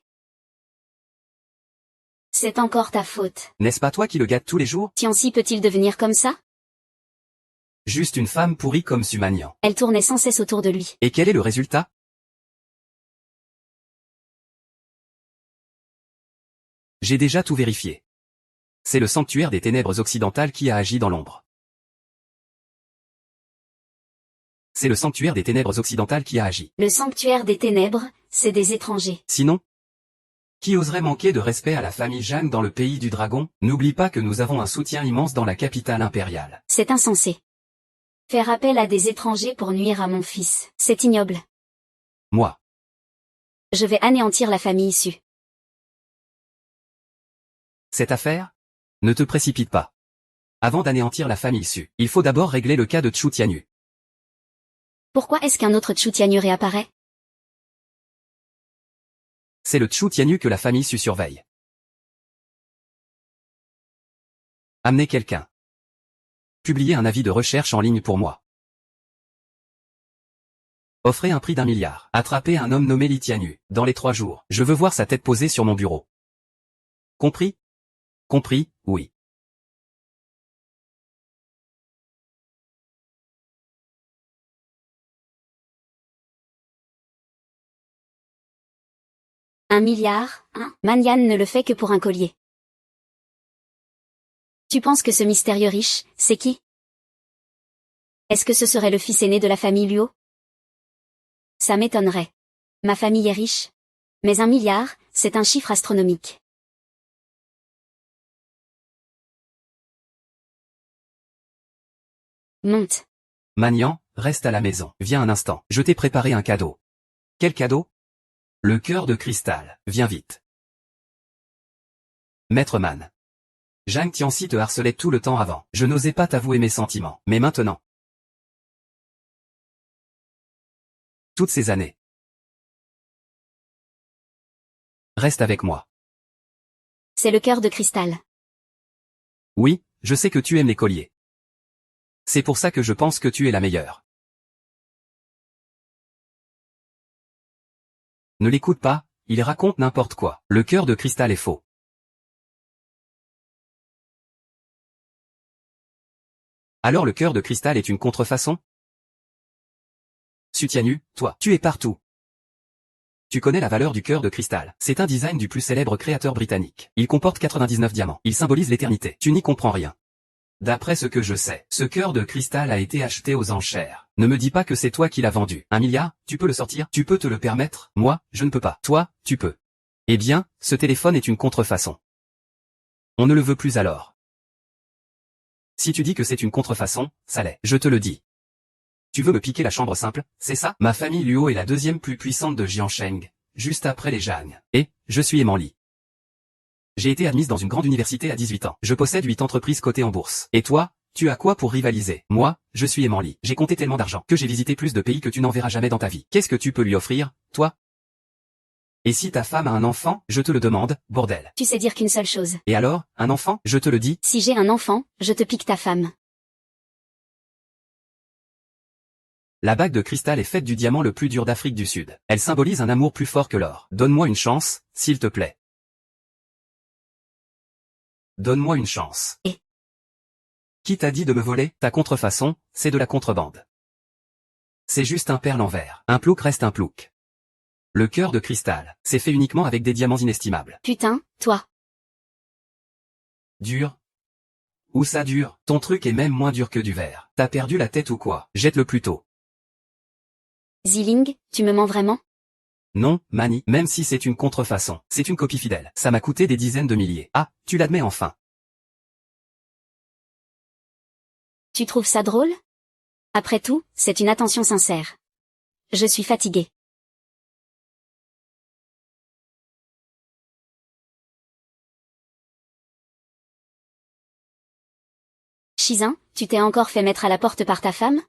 C'est encore ta faute. N'est-ce pas toi qui le gâtes tous les jours? Tianxi peut-il devenir comme ça? Juste une femme pourrie comme Su Manian. Elle tournait sans cesse autour de lui. Et quel est le résultat? J'ai déjà tout vérifié. C'est le sanctuaire des ténèbres occidentales qui a agi dans l'ombre. C'est le sanctuaire des ténèbres occidentales qui a agi. Le sanctuaire des ténèbres, c'est des étrangers. Sinon, qui oserait manquer de respect à la famille Zhang dans le pays du dragon? N'oublie pas que nous avons un soutien immense dans la capitale impériale. C'est insensé. Faire appel à des étrangers pour nuire à mon fils, c'est ignoble. Moi, Je vais anéantir la famille issue. cette affaire? Ne te précipite pas. Avant d'anéantir la famille Su, il faut d'abord régler le cas de Chu Tianyu. Pourquoi est-ce qu'un autre Chu Tianyu réapparaît? C'est le Chu Tianyu que la famille Su surveille. Amenez quelqu'un. Publiez un avis de recherche en ligne pour moi. Offrez un prix d'1 milliard. Attrapez un homme nommé Li Tianyu. Dans les 3 jours, je veux voir sa tête posée sur mon bureau. Compris? Compris, oui. Un milliard, hein? Manyan ne le fait que pour un collier. Tu penses que ce mystérieux riche, c'est qui? Est-ce que ce serait le fils aîné de la famille Luo? Ça m'étonnerait. Ma famille est riche. Mais 1 milliard, c'est un chiffre astronomique. Monte. Magnan, reste à la maison. Viens un instant. Je t'ai préparé un cadeau. Quel cadeau? Le cœur de cristal. Viens vite. Maître Man. Zhang Tianxi te harcelait tout le temps avant. Je n'osais pas t'avouer mes sentiments. Mais maintenant. Toutes ces années. Reste avec moi. C'est le cœur de cristal. Oui, je sais que tu aimes les colliers. C'est pour ça que je pense que tu es la meilleure. Ne l'écoute pas, il raconte n'importe quoi. Le cœur de cristal est faux. Alors le cœur de cristal est une contrefaçon? Su Tianyu, toi, tu es partout. Tu connais la valeur du cœur de cristal. C'est un design du plus célèbre créateur britannique. Il comporte 99 diamants. Il symbolise l'éternité. Tu n'y comprends rien. D'après ce que je sais, ce cœur de cristal a été acheté aux enchères. Ne me dis pas que c'est toi qui l'as vendu. 1 milliard, tu peux le sortir? Tu peux te le permettre? Moi, je ne peux pas. Toi, tu peux. Eh bien, ce téléphone est une contrefaçon. On ne le veut plus alors. Si tu dis que c'est une contrefaçon, ça l'est. Je te le dis. Tu veux me piquer la chambre simple, c'est ça? Ma famille Luo est la deuxième plus puissante de Jiansheng, juste après les Zhang. Et, je suis Emman Li. J'ai été admise dans une grande université à 18 ans. Je possède 8 entreprises cotées en bourse. Et toi, tu as quoi pour rivaliser? Moi, je suis Emman Li. J'ai compté tellement d'argent que j'ai visité plus de pays que tu n'en verras jamais dans ta vie. Qu'est-ce que tu peux lui offrir, toi? Et si ta femme a un enfant, je te le demande, bordel. Tu sais dire qu'une seule chose. Et alors, un enfant, je te le dis? Si j'ai un enfant, je te pique ta femme. La bague de cristal est faite du diamant le plus dur d'Afrique du Sud. Elle symbolise un amour plus fort que l'or. Donne-moi une chance, s'il te plaît. Donne-moi une chance. Et Qui t'a dit de me voler? Ta contrefaçon, c'est de la contrebande. C'est juste un perle en verre. Un plouc reste un plouc. Le cœur de cristal, c'est fait uniquement avec des diamants inestimables. putain, toi. Dur? Où ça dure? Ton truc est même moins dur que du verre. T'as perdu la tête ou quoi? Jette-le plus tôt. Ziling, tu me mens vraiment? Non, Mani, même si c'est une contrefaçon, c'est une copie fidèle. Ça m'a coûté des dizaines de milliers. Ah, tu l'admets enfin. Tu trouves ça drôle? Après tout, c'est une attention sincère. Je suis fatiguée. Shizun, tu t'es encore fait mettre à la porte par ta femme?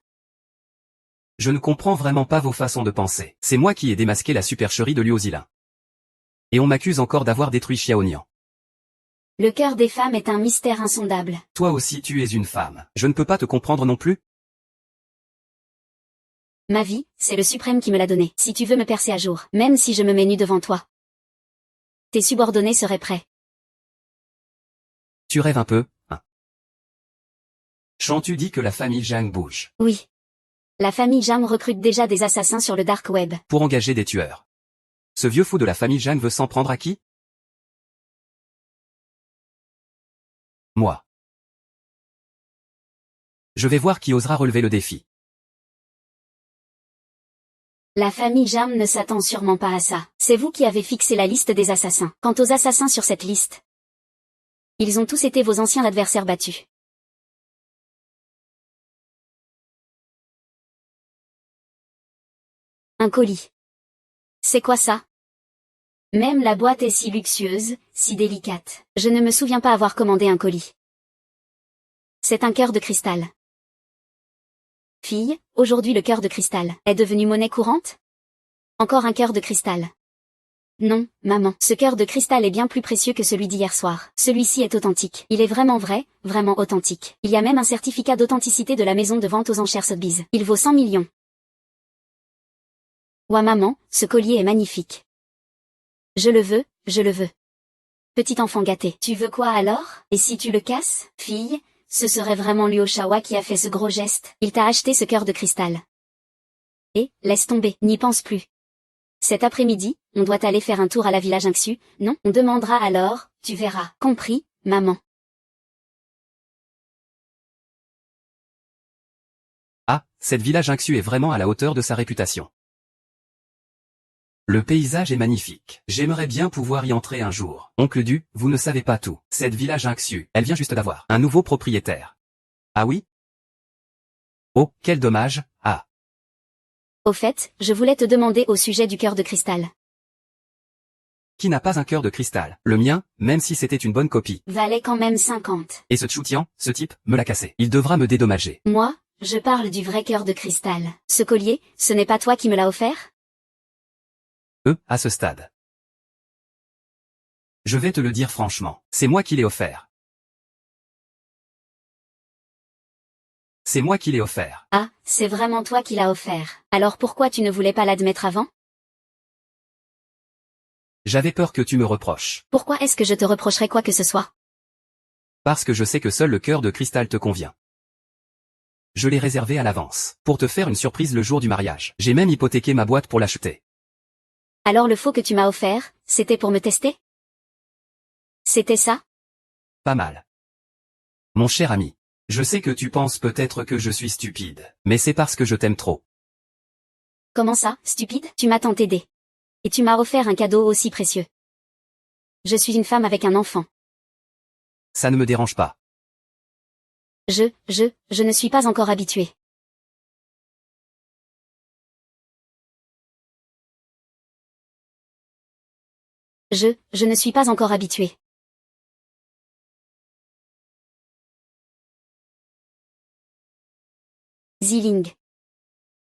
Je ne comprends vraiment pas vos façons de penser. C'est moi qui ai démasqué la supercherie de Luo Zilin. Et on m'accuse encore d'avoir détruit Xiaonian. Le cœur des femmes est un mystère insondable. Toi aussi tu es une femme. Je ne peux pas te comprendre non plus. Ma vie, c'est le suprême qui me l'a donnée. Si tu veux me percer à jour, même si je me mets nu devant toi, tes subordonnés seraient prêts. Tu rêves un peu, hein? Chan, tu dis que la famille Zhang bouge. Oui. La famille Zhang recrute déjà des assassins sur le dark web. Pour engager des tueurs. Ce vieux fou de la famille Zhang veut s'en prendre à qui? Moi. Je vais voir qui osera relever le défi. La famille Zhang ne s'attend sûrement pas à ça. C'est vous qui avez fixé la liste des assassins. Quant aux assassins sur cette liste, ils ont tous été vos anciens adversaires battus. Un colis. C'est quoi ça? Même la boîte est si luxueuse, si délicate. Je ne me souviens pas avoir commandé un colis. C'est un cœur de cristal. Fille, aujourd'hui le cœur de cristal est devenu monnaie courante? Encore un cœur de cristal. Non, maman, ce cœur de cristal est bien plus précieux que celui d'hier soir. Celui-ci est authentique. Il est vraiment vrai, vraiment authentique. Il y a même un certificat d'authenticité de la maison de vente aux enchères Sotheby's. Il vaut 100 millions. Ouah maman, ce collier est magnifique. Je le veux, je le veux. Petit enfant gâté. Tu veux quoi alors? Et si tu le casses, fille? Ce serait vraiment Luo Shawa qui a fait ce gros geste. Il t'a acheté ce cœur de cristal. Et, laisse tomber, n'y pense plus. Cet après-midi, on doit aller faire un tour à la villa Jingxu, non? On demandera alors, tu verras. Compris, maman. Ah, cette villa Jingxu est vraiment à la hauteur de sa réputation. Le paysage est magnifique. J'aimerais bien pouvoir y entrer un jour. Oncle Du, vous ne savez pas tout. Cette villa Jingxu, elle vient juste d'avoir un nouveau propriétaire. Ah oui? Oh, quel dommage, ah. Au fait, je voulais te demander au sujet du cœur de cristal. Qui n'a pas un cœur de cristal? Le mien, même si c'était une bonne copie. Valait quand même 50. Et ce Tchoutian, ce type, me l'a cassé. Il devra me dédommager. Moi, je parle du vrai cœur de cristal. Ce collier, ce n'est pas toi qui me l'as offert? À ce stade. Je vais te le dire franchement, c'est moi qui l'ai offert. C'est moi qui l'ai offert. Ah, c'est vraiment toi qui l'as offert. Alors pourquoi tu ne voulais pas l'admettre avant? J'avais peur que tu me reproches. Pourquoi est-ce que je te reprocherais quoi que ce soit? Parce que je sais que seul le cœur de cristal te convient. Je l'ai réservé à l'avance, pour te faire une surprise le jour du mariage. J'ai même hypothéqué ma boîte pour l'acheter. Alors le faux que tu m'as offert, c'était pour me tester? C'était ça? Pas mal. Mon cher ami, je sais que tu penses peut-être que je suis stupide, mais c'est parce que je t'aime trop. Comment ça, stupide? Tu m'as tant aidé. Et tu m'as offert un cadeau aussi précieux. Je suis une femme avec un enfant. Ça ne me dérange pas. Je ne suis pas encore habituée. Je ne suis pas encore habituée. Ziling.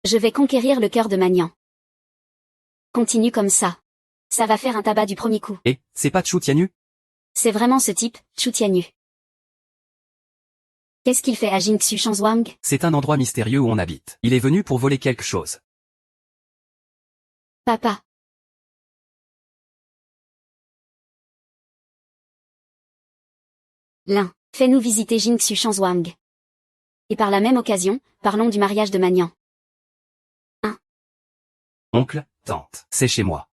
Je vais conquérir le cœur de Magnan. Continue comme ça. Ça va faire un tabac du premier coup. Et, c'est pas Chu Tianyu? C'est vraiment ce type, Chu Tianyu. Qu'est-ce qu'il fait à Jingxu Shanzhuang? C'est un endroit mystérieux où on habite. Il est venu pour voler quelque chose. Papa. L'un, fais-nous visiter Jingxu Shanzhuang. Et par la même occasion, parlons du mariage de Magnan. Oncle, tante, c'est chez moi.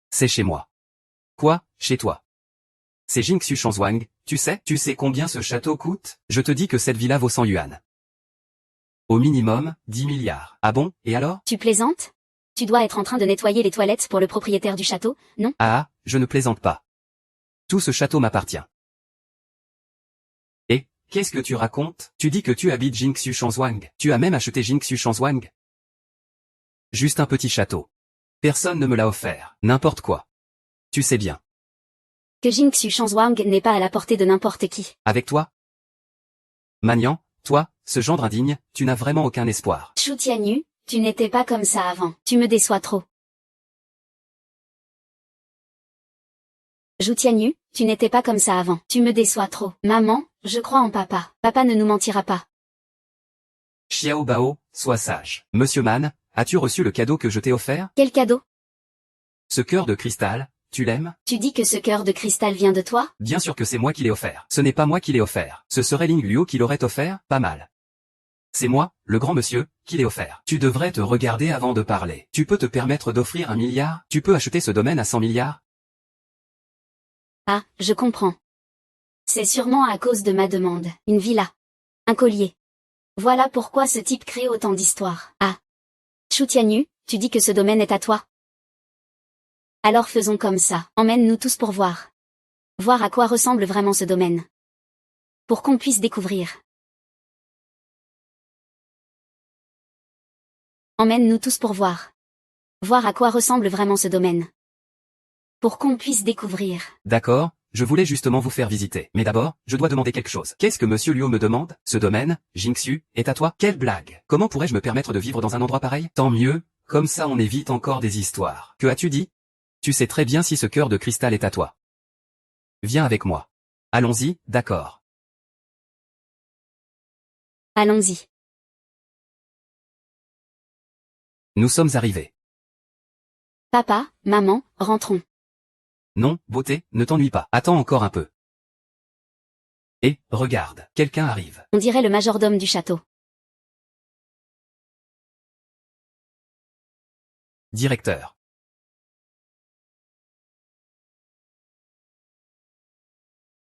C'est chez moi. Quoi, chez toi? C'est Jingxu Shanzhuang, tu sais combien ce château coûte? Je te dis que cette villa vaut 100 yuan. Au minimum, 10 milliards. Ah bon, et alors? Tu plaisantes? Tu dois être en train de nettoyer les toilettes pour le propriétaire du château, non? Ah, je ne plaisante pas. Tout ce château m'appartient. Et, qu'est-ce que tu racontes? Tu dis que tu habites Jingxu Shanzhuang. Tu as même acheté Jingxu Shanzhuang? Juste un petit château. Personne ne me l'a offert. N'importe quoi. Tu sais bien. Que Jingxu Shanzhuang n'est pas à la portée de n'importe qui. Avec toi? Magnan, Toi, ce gendre indigne, tu n'as vraiment aucun espoir. Shu Tianyu, tu n'étais pas comme ça avant. Tu me déçois trop. Zhu Tianyu, tu n'étais pas comme ça avant. Tu me déçois trop. Maman, je crois en papa. Papa ne nous mentira pas. Xiao Bao, sois sage. Monsieur Man, as-tu reçu le cadeau que je t'ai offert? Quel cadeau? Ce cœur de cristal, tu l'aimes? Tu dis que ce cœur de cristal vient de toi? Bien sûr que c'est moi qui l'ai offert. Ce n'est pas moi qui l'ai offert. Ce serait Ling Luo qui l'aurait offert, pas mal. C'est moi, le grand monsieur, qui l'ai offert. Tu devrais te regarder avant de parler. Tu peux te permettre d'offrir 1 milliard? Tu peux acheter ce domaine à 100 milliards? Ah, je comprends. C'est sûrement à cause de ma demande. Une villa. Un collier. Voilà pourquoi ce type crée autant d'histoires. Ah. Shu Tianyu, tu dis que ce domaine est à toi? Alors faisons comme ça. Emmène-nous tous pour voir. Voir à quoi ressemble vraiment ce domaine. Pour qu'on puisse découvrir. Emmène-nous tous pour voir. Voir à quoi ressemble vraiment ce domaine. Pour qu'on puisse découvrir. D'accord, je voulais justement vous faire visiter. Mais d'abord, je dois demander quelque chose. Qu'est-ce que monsieur Luo me demande? Ce domaine, Jingxu, est à toi? Quelle blague! Comment pourrais-je me permettre de vivre dans un endroit pareil? Tant mieux, comme ça on évite encore des histoires. Que as-tu dit? Tu sais très bien si ce cœur de cristal est à toi. Viens avec moi. Allons-y, d'accord. Allons-y. Nous sommes arrivés. Papa, maman, rentrons. Non, beauté, ne t'ennuie pas. Attends encore un peu. Et, regarde, quelqu'un arrive. On dirait le majordome du château. Directeur.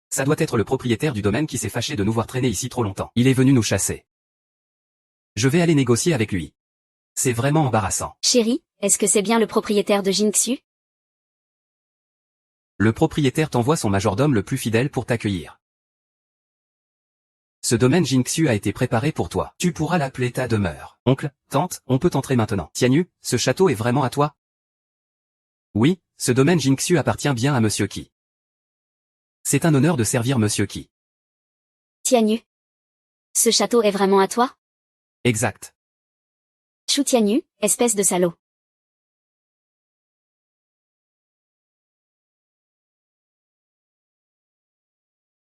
Ça doit être le propriétaire du domaine qui s'est fâché de nous voir traîner ici trop longtemps. Il est venu nous chasser. Je vais aller négocier avec lui. C'est vraiment embarrassant. Chérie, est-ce que c'est bien le propriétaire de Jingxu? Le propriétaire t'envoie son majordome le plus fidèle pour t'accueillir. Ce domaine Jingxu a été préparé pour toi. Tu pourras l'appeler ta demeure. Oncle, tante, on peut entrer maintenant. Tianyu, ce château est vraiment à toi? Oui, ce domaine Jingxu appartient bien à Monsieur Qi. C'est un honneur de servir Monsieur Qi. Tianyu. Ce château est vraiment à toi? Exact. Shu Tianyu, espèce de salaud.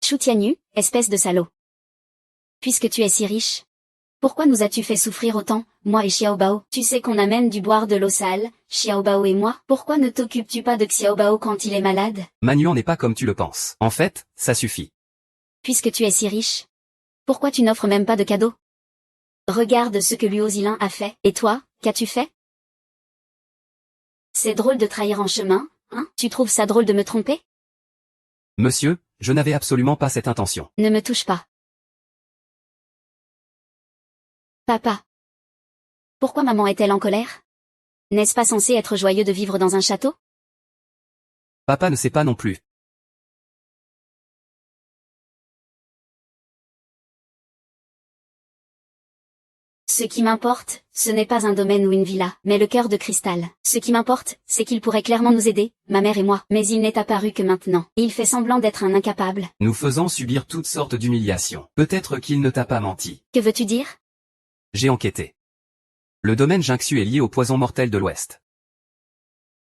Shu Tianyu, espèce de salaud. Puisque tu es si riche. Pourquoi nous as-tu fait souffrir autant, moi et Xiao Bao? Tu sais qu'on amène du boire de l'eau sale, Xiao Bao et moi. Pourquoi ne t'occupes-tu pas de Xiao Bao quand il est malade? Manuan n'est pas comme tu le penses. En fait, ça suffit. Puisque tu es si riche. Pourquoi tu n'offres même pas de cadeaux? Regarde ce que Luo Zilin a fait. Et toi, qu'as-tu fait? C'est drôle de trahir en chemin, hein? Tu trouves ça drôle de me tromper? Monsieur, je n'avais absolument pas cette intention. Ne me touche pas. Papa. Pourquoi maman est-elle en colère? N'est-ce pas censé être joyeux de vivre dans un château? Papa ne sait pas non plus. Ce qui m'importe, ce n'est pas un domaine ou une villa, mais le cœur de cristal. Ce qui m'importe, c'est qu'il pourrait clairement nous aider, ma mère et moi. Mais il n'est apparu que maintenant. Et il fait semblant d'être un incapable. Nous faisons subir toutes sortes d'humiliations. Peut-être qu'il ne t'a pas menti. Que veux-tu dire? J'ai enquêté. Le domaine Jingxu est lié au poison mortel de l'Ouest.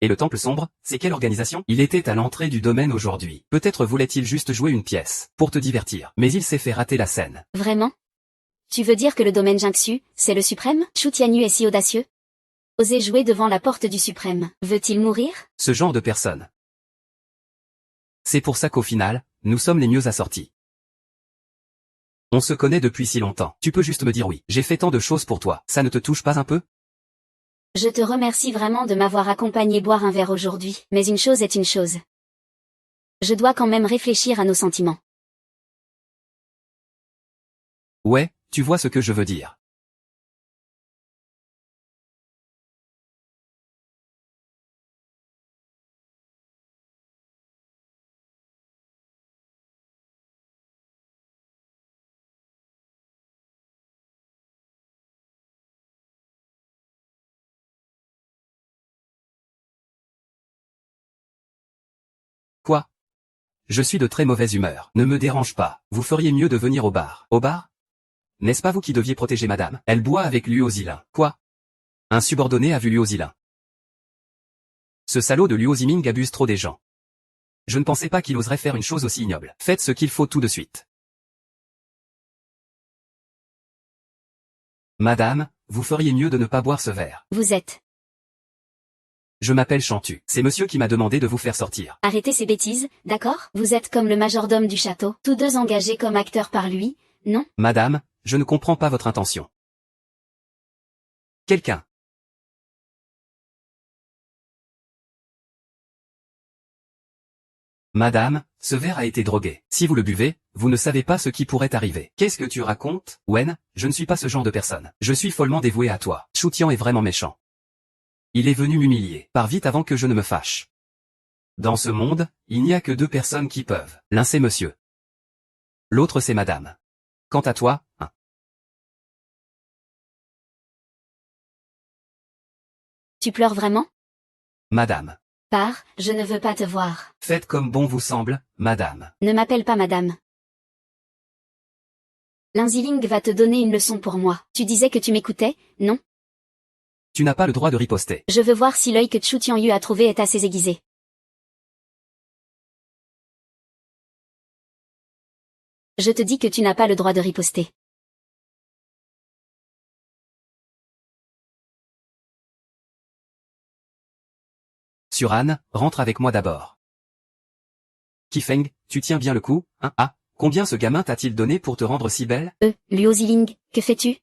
Et le Temple Sombre, c'est quelle organisation? Il était à l'entrée du domaine aujourd'hui. Peut-être voulait-il juste jouer une pièce, pour te divertir. Mais il s'est fait rater la scène. Vraiment? Tu veux dire que le domaine Jingxu, c'est le suprême? Shu Tianyu est si audacieux? Oser jouer devant la porte du suprême. Veut-il mourir? Ce genre de personne. C'est pour ça qu'au final, nous sommes les mieux assortis. On se connaît depuis si longtemps. Tu peux juste me dire oui. J'ai fait tant de choses pour toi. Ça ne te touche pas un peu? Je te remercie vraiment de m'avoir accompagné boire un verre aujourd'hui. Mais une chose est une chose. Je dois quand même réfléchir à nos sentiments. Ouais, tu vois ce que je veux dire. Quoi? Je suis de très mauvaise humeur. Ne me dérange pas. Vous feriez mieux de venir au bar. Au bar? N'est-ce pas vous qui deviez protéger madame? Elle boit avec Luo Zilin. Quoi? Un subordonné a vu Luo Zilin. Ce salaud de Luo Ziming abuse trop des gens. Je ne pensais pas qu'il oserait faire une chose aussi ignoble. Faites ce qu'il faut tout de suite. Madame, vous feriez mieux de ne pas boire ce verre. Vous êtes. Je m'appelle Chantu. C'est monsieur qui m'a demandé de vous faire sortir. Arrêtez ces bêtises, d'accord? Vous êtes comme le majordome du château, tous deux engagés comme acteurs par lui, non? Madame, je ne comprends pas votre intention. Quelqu'un. Madame, ce verre a été drogué. Si vous le buvez, vous ne savez pas ce qui pourrait arriver. Qu'est-ce que tu racontes, Wen? Je ne suis pas ce genre de personne. Je suis follement dévoué à toi. Chu Tian est vraiment méchant. Il est venu m'humilier. Pars vite avant que je ne me fâche. Dans ce monde, il n'y a que deux personnes qui peuvent. L'un c'est monsieur. L'autre c'est madame. Quant à toi, hein. Tu pleures vraiment? Madame. Pars, je ne veux pas te voir. Faites comme bon vous semble, madame. Ne m'appelle pas madame. Linziling va te donner une leçon pour moi. Tu disais que tu m'écoutais, non? Tu n'as pas le droit de riposter. Je veux voir si l'œil que Chu Tianyu a trouvé est assez aiguisé. Je te dis que tu n'as pas le droit de riposter. Suran, rentre avec moi d'abord. Kifeng, tu tiens bien le coup, hein? Ah, combien ce gamin t'a-t-il donné pour te rendre si belle? Luo Ziling, que fais-tu?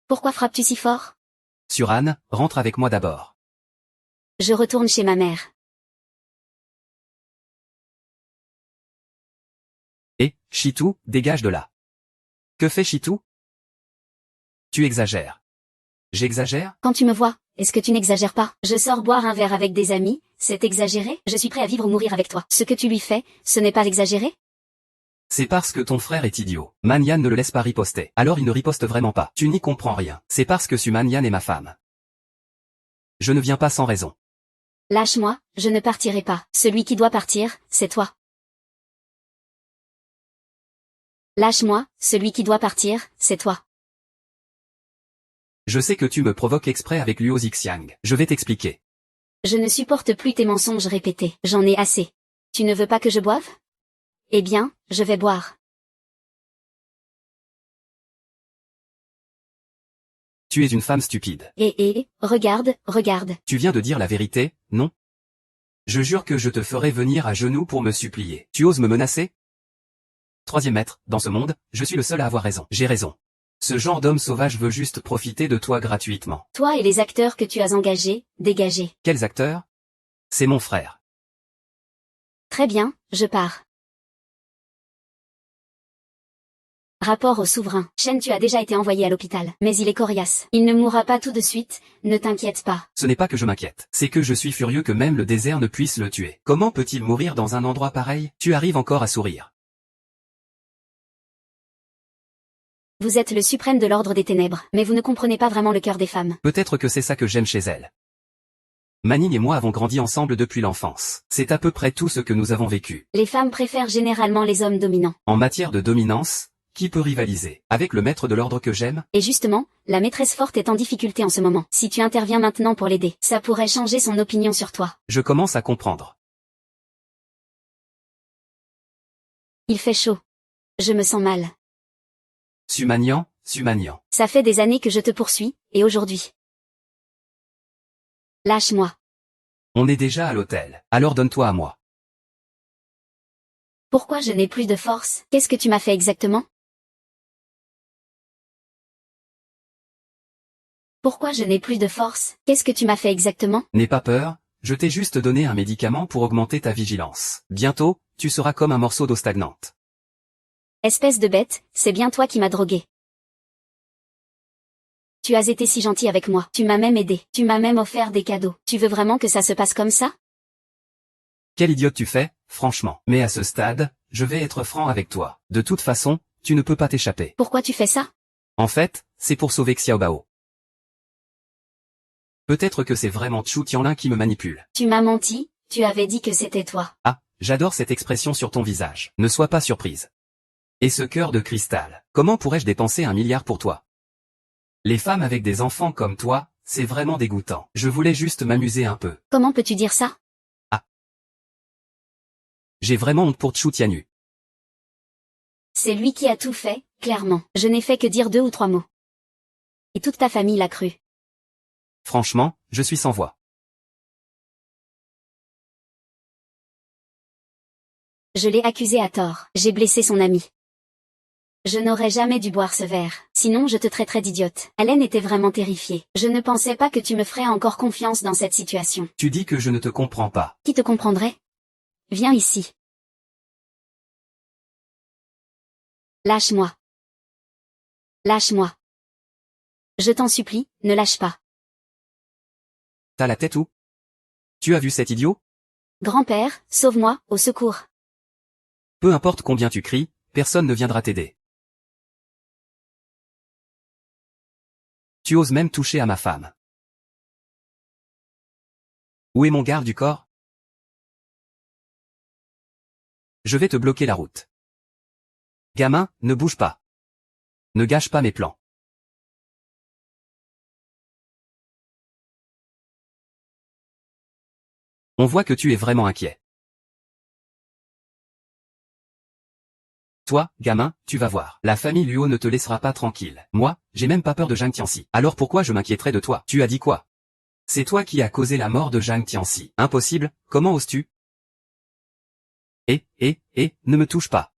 Pourquoi frappes-tu si fort? Suran, rentre avec moi d'abord. Je retourne chez ma mère. Et, Chitou, dégage de là. Que fait Chitou? Tu exagères. J'exagère? Quand tu me vois, est-ce que tu n'exagères pas? Je sors boire un verre avec des amis, c'est exagéré? Je suis prêt à vivre ou mourir avec toi. Ce que tu lui fais, ce n'est pas exagéré? C'est parce que ton frère est idiot. Manyan ne le laisse pas riposter. Alors il ne riposte vraiment pas. Tu n'y comprends rien. C'est parce que Su Manyan est ma femme. Je ne viens pas sans raison. Lâche-moi, je ne partirai pas. Celui qui doit partir, c'est toi. Lâche-moi, celui qui doit partir, c'est toi. Je sais que tu me provoques exprès avec Luo Zixiang. Je vais t'expliquer. Je ne supporte plus tes mensonges répétés. J'en ai assez. Tu ne veux pas que je boive? Eh bien, je vais boire. Tu es une femme stupide. Regarde, regarde. Tu viens de dire la vérité, non? Je jure que je te ferai venir à genoux pour me supplier. Tu oses me menacer? Troisième maître, dans ce monde, je suis le seul à avoir raison. J'ai raison. Ce genre d'homme sauvage veut juste profiter de toi gratuitement. Toi et les acteurs que tu as engagés, dégagez. Quels acteurs? C'est mon frère. Très bien, je pars. Rapport au souverain. Shen, tu as déjà été envoyé à l'hôpital, mais il est coriace. Il ne mourra pas tout de suite, ne t'inquiète pas. Ce n'est pas que je m'inquiète, c'est que je suis furieux que même le désert ne puisse le tuer. Comment peut-il mourir dans un endroit pareil? Tu arrives encore à sourire. Vous êtes le suprême de l'ordre des ténèbres, mais vous ne comprenez pas vraiment le cœur des femmes. Peut-être que c'est ça que j'aime chez elle. Manning et moi avons grandi ensemble depuis l'enfance. C'est à peu près tout ce que nous avons vécu. Les femmes préfèrent généralement les hommes dominants. En matière de dominance, qui peut rivaliser avec le maître de l'ordre que j'aime? Et justement, la maîtresse forte est en difficulté en ce moment. Si tu interviens maintenant pour l'aider, ça pourrait changer son opinion sur toi. Je commence à comprendre. Il fait chaud. Je me sens mal. Su Manyan. Ça fait des années que je te poursuis, et aujourd'hui. Lâche-moi. On est déjà à l'hôtel, alors donne-toi à moi. Pourquoi je n'ai plus de force? Qu'est-ce que tu m'as fait exactement? Pourquoi je n'ai plus de force? Qu'est-ce que tu m'as fait exactement? N'aie pas peur, je t'ai juste donné un médicament pour augmenter ta vigilance. Bientôt, tu seras comme un morceau d'eau stagnante. Espèce de bête, c'est bien toi qui m'as drogué. Tu as été si gentil avec moi. Tu m'as même aidé. Tu m'as même offert des cadeaux. Tu veux vraiment que ça se passe comme ça? Quel idiote tu fais, franchement. Mais à ce stade, je vais être franc avec toi. De toute façon, tu ne peux pas t'échapper. Pourquoi tu fais ça? En fait, c'est pour sauver Xiaobao. Peut-être que c'est vraiment Chu Tianlin qui me manipule. Tu m'as menti, tu avais dit que c'était toi. Ah, j'adore cette expression sur ton visage. Ne sois pas surprise. Et ce cœur de cristal. Comment pourrais-je dépenser 1 milliard pour toi? Les femmes avec des enfants comme toi, c'est vraiment dégoûtant. Je voulais juste m'amuser un peu. Comment peux-tu dire ça? J'ai vraiment honte pour Tchou Tianyu. C'est lui qui a tout fait, clairement. Je n'ai fait que dire 2 ou 3 mots. Et toute ta famille l'a cru. Franchement, je suis sans voix. Je l'ai accusé à tort. J'ai blessé son ami. Je n'aurais jamais dû boire ce verre. Sinon je te traiterais d'idiote. Hélène était vraiment terrifiée. Je ne pensais pas que tu me ferais encore confiance dans cette situation. Tu dis que je ne te comprends pas. Qui te comprendrait? Viens ici. Lâche-moi. Lâche-moi. Je t'en supplie, ne lâche pas. T'as la tête où? Tu as vu cet idiot? Grand-père, sauve-moi, au secours. Peu importe combien tu cries, personne ne viendra t'aider. Tu oses même toucher à ma femme. Où est mon garde du corps? Je vais te bloquer la route. Gamin, ne bouge pas. Ne gâche pas mes plans. On voit que tu es vraiment inquiet. Toi, gamin, tu vas voir. La famille Luo ne te laissera pas tranquille. Moi, j'ai même pas peur de Zhang Tianxi. Alors pourquoi je m'inquiéterais de toi? Tu as dit quoi? C'est toi qui as causé la mort de Zhang Tianxi. Impossible, comment oses-tu? Ne me touche pas.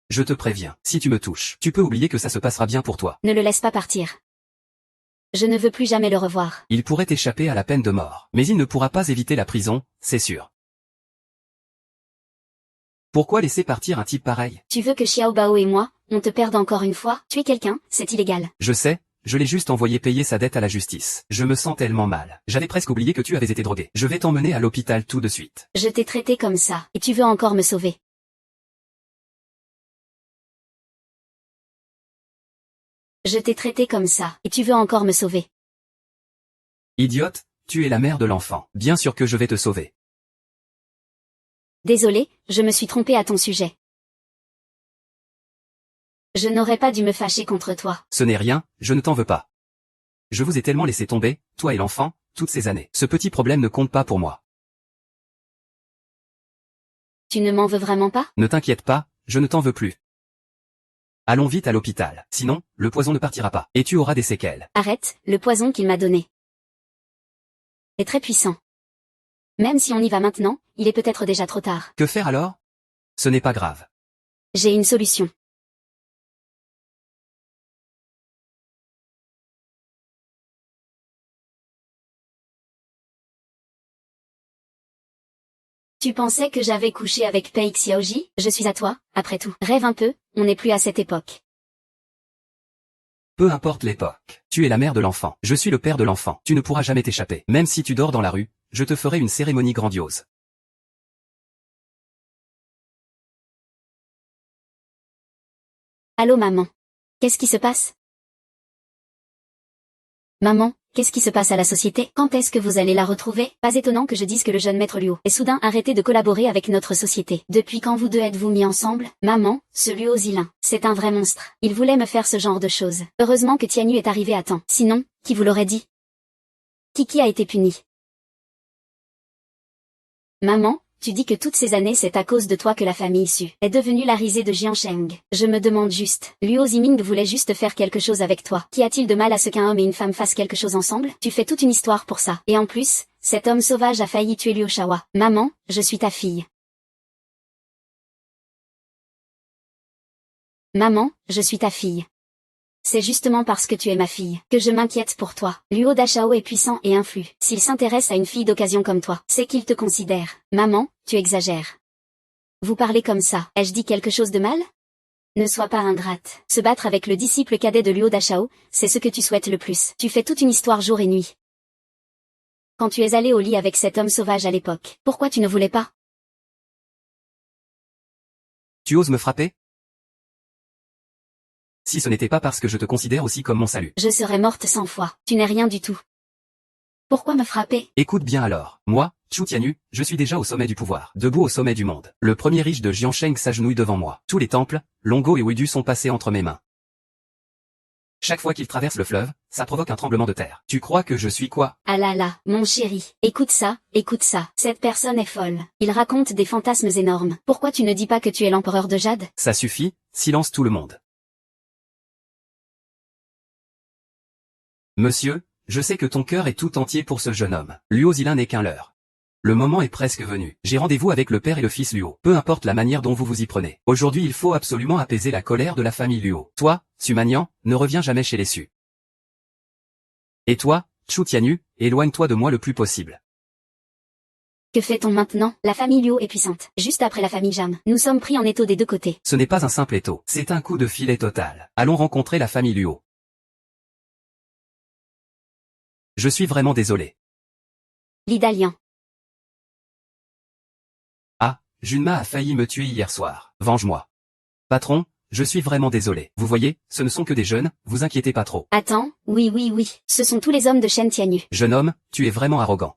Je te préviens, si tu me touches, tu peux oublier que ça se passera bien pour toi. Ne le laisse pas partir. Je ne veux plus jamais le revoir. Il pourrait échapper à la peine de mort, mais il ne pourra pas éviter la prison, c'est sûr. Pourquoi laisser partir un type pareil? Tu veux que Xiao Bao et moi, on te perde encore une fois? Tuer quelqu'un, c'est illégal. Je sais, je l'ai juste envoyé payer sa dette à la justice. Je me sens tellement mal. J'avais presque oublié que tu avais été drogué. Je vais t'emmener à l'hôpital tout de suite. Je t'ai traité comme ça, et tu veux encore me sauver. Je t'ai traité comme ça, et tu veux encore me sauver. Idiote, tu es la mère de l'enfant. Bien sûr que je vais te sauver. Désolé, je me suis trompé à ton sujet. Je n'aurais pas dû me fâcher contre toi. Ce n'est rien, je ne t'en veux pas. Je vous ai tellement laissé tomber, toi et l'enfant, toutes ces années. Ce petit problème ne compte pas pour moi. Tu ne m'en veux vraiment pas? Ne t'inquiète pas, je ne t'en veux plus. Allons vite à l'hôpital, sinon, le poison ne partira pas, et tu auras des séquelles. Arrête, le poison qu'il m'a donné est très puissant. Même si on y va maintenant, il est peut-être déjà trop tard. Que faire alors? Ce n'est pas grave. J'ai une solution. Tu pensais que j'avais couché avec Pei Xiaoji? Je suis à toi, après tout. Rêve un peu, on n'est plus à cette époque. Peu importe l'époque. Tu es la mère de l'enfant. Je suis le père de l'enfant. Tu ne pourras jamais t'échapper. Même si tu dors dans la rue, je te ferai une cérémonie grandiose. Allô maman. Qu'est-ce qui se passe? Maman, qu'est-ce qui se passe à la société? Quand est-ce que vous allez la retrouver? Pas étonnant que je dise que le jeune maître Luo ait soudain arrêté de collaborer avec notre société. Depuis quand vous deux êtes-vous mis ensemble? Maman, ce Luo Zilin, c'est un vrai monstre. Il voulait me faire ce genre de choses. Heureusement que Tianyu est arrivé à temps. Sinon, qui vous l'aurait dit? Qui a été puni? Maman, tu dis que toutes ces années c'est à cause de toi que la famille Su est devenue la risée de Jiansheng. Je me demande juste, Luo Ziming voulait juste faire quelque chose avec toi. Qu'y a-t-il de mal à ce qu'un homme et une femme fassent quelque chose ensemble? Tu fais toute une histoire pour ça. Et en plus, cet homme sauvage a failli tuer Liu Shaohua. Maman, je suis ta fille. Maman, je suis ta fille. C'est justement parce que tu es ma fille que je m'inquiète pour toi. Luo Dashao est puissant et influe. S'il s'intéresse à une fille d'occasion comme toi, c'est qu'il te considère. Maman, tu exagères. Vous parlez comme ça. Ai-je dit quelque chose de mal? Ne sois pas ingrate. Se battre avec le disciple cadet de Luo Dashao, c'est ce que tu souhaites le plus. Tu fais toute une histoire jour et nuit. Quand tu es allé au lit avec cet homme sauvage à l'époque, pourquoi tu ne voulais pas? Tu oses me frapper? Si ce n'était pas parce que je te considère aussi comme mon salut. Je serais morte 100 fois. Tu n'es rien du tout. Pourquoi me frapper? Écoute bien alors. Moi, Chu Tianyu, je suis déjà au sommet du pouvoir, debout au sommet du monde. Le premier riche de Jiansheng s'agenouille devant moi. Tous les temples, Longo et Wuidu sont passés entre mes mains. Chaque fois qu'il traverse le fleuve, ça provoque un tremblement de terre. Tu crois que je suis quoi? Ah là là, mon chéri, écoute ça, écoute ça. Cette personne est folle. Il raconte des fantasmes énormes. Pourquoi tu ne dis pas que tu es l'empereur de Jade? Ça suffit, silence tout le monde. Monsieur, je sais que ton cœur est tout entier pour ce jeune homme. Luo Zilin n'est qu'un leurre. Le moment est presque venu. J'ai rendez-vous avec le père et le fils Luo. Peu importe la manière dont vous vous y prenez. Aujourd'hui il faut absolument apaiser la colère de la famille Luo. Toi, Su Manian, ne reviens jamais chez les Su. Et toi, Chu Tianyu, éloigne-toi de moi le plus possible. Que fait-on maintenant? La famille Luo est puissante. Juste après la famille Jam. Nous sommes pris en étau des deux côtés. Ce n'est pas un simple étau. C'est un coup de filet total. Allons rencontrer la famille Luo. Je suis vraiment désolé. L'Idalian. Junma a failli me tuer hier soir. Venge-moi. Patron, je suis vraiment désolé. Vous voyez, ce ne sont que des jeunes, vous inquiétez pas trop. Attends, oui. Ce sont tous les hommes de Shen Tianyu. Jeune homme, tu es vraiment arrogant.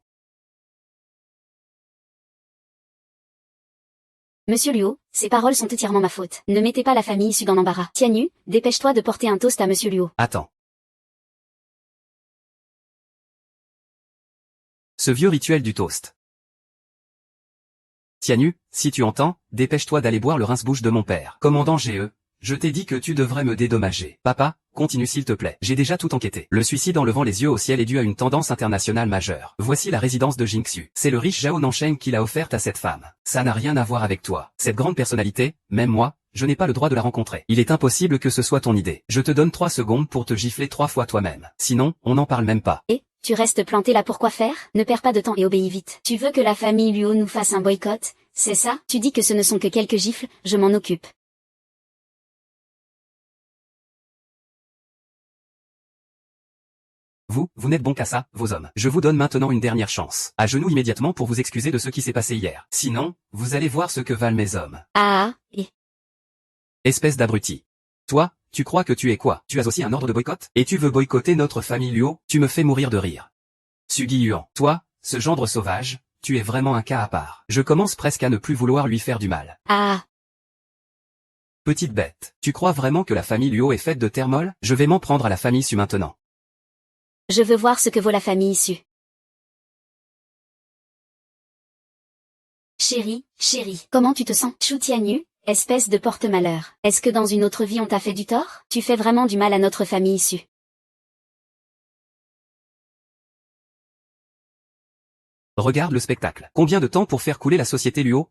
Monsieur Luo, ces paroles sont entièrement ma faute. Ne mettez pas la famille issue dans l'embarras. Tianyu, dépêche-toi de porter un toast à Monsieur Luo. Attends. Ce vieux rituel du toast. Tianyu, si tu entends, dépêche-toi d'aller boire le rince-bouche de mon père. Commandant GE, je t'ai dit que tu devrais me dédommager. Papa, continue s'il te plaît. J'ai déjà tout enquêté. Le suicide en levant les yeux au ciel est dû à une tendance internationale majeure. Voici la résidence de Jingxu. C'est le riche Zhao Nansheng qui l'a offerte à cette femme. Ça n'a rien à voir avec toi. Cette grande personnalité, même moi, je n'ai pas le droit de la rencontrer. Il est impossible que ce soit ton idée. Je te donne 3 secondes pour te gifler 3 fois toi-même. Sinon, on n'en parle même pas. Tu restes planté là pour quoi faire? Ne perds pas de temps et obéis vite. Tu veux que la famille Luo nous fasse un boycott? C'est ça? Tu dis que ce ne sont que quelques gifles, je m'en occupe. Vous n'êtes bon qu'à ça, vos hommes. Je vous donne maintenant une dernière chance. À genoux immédiatement pour vous excuser de ce qui s'est passé hier. Sinon, vous allez voir ce que valent mes hommes. Espèce d'abruti. Toi, tu crois que tu es quoi? Tu as aussi un ordre de boycott? Et tu veux boycotter notre famille Luo? Tu me fais mourir de rire. Sugi Yuan, toi, ce gendre sauvage, tu es vraiment un cas à part. Je commence presque à ne plus vouloir lui faire du mal. Petite bête, tu crois vraiment que la famille Luo est faite de terre molle? Je vais m'en prendre à la famille Su maintenant. Je veux voir ce que vaut la famille issue. Chérie, comment tu te sens? Chu Tianyu, espèce de porte-malheur. Est-ce que dans une autre vie on t'a fait du tort? Tu fais vraiment du mal à notre famille issue. Regarde le spectacle. Combien de temps pour faire couler la société Luo?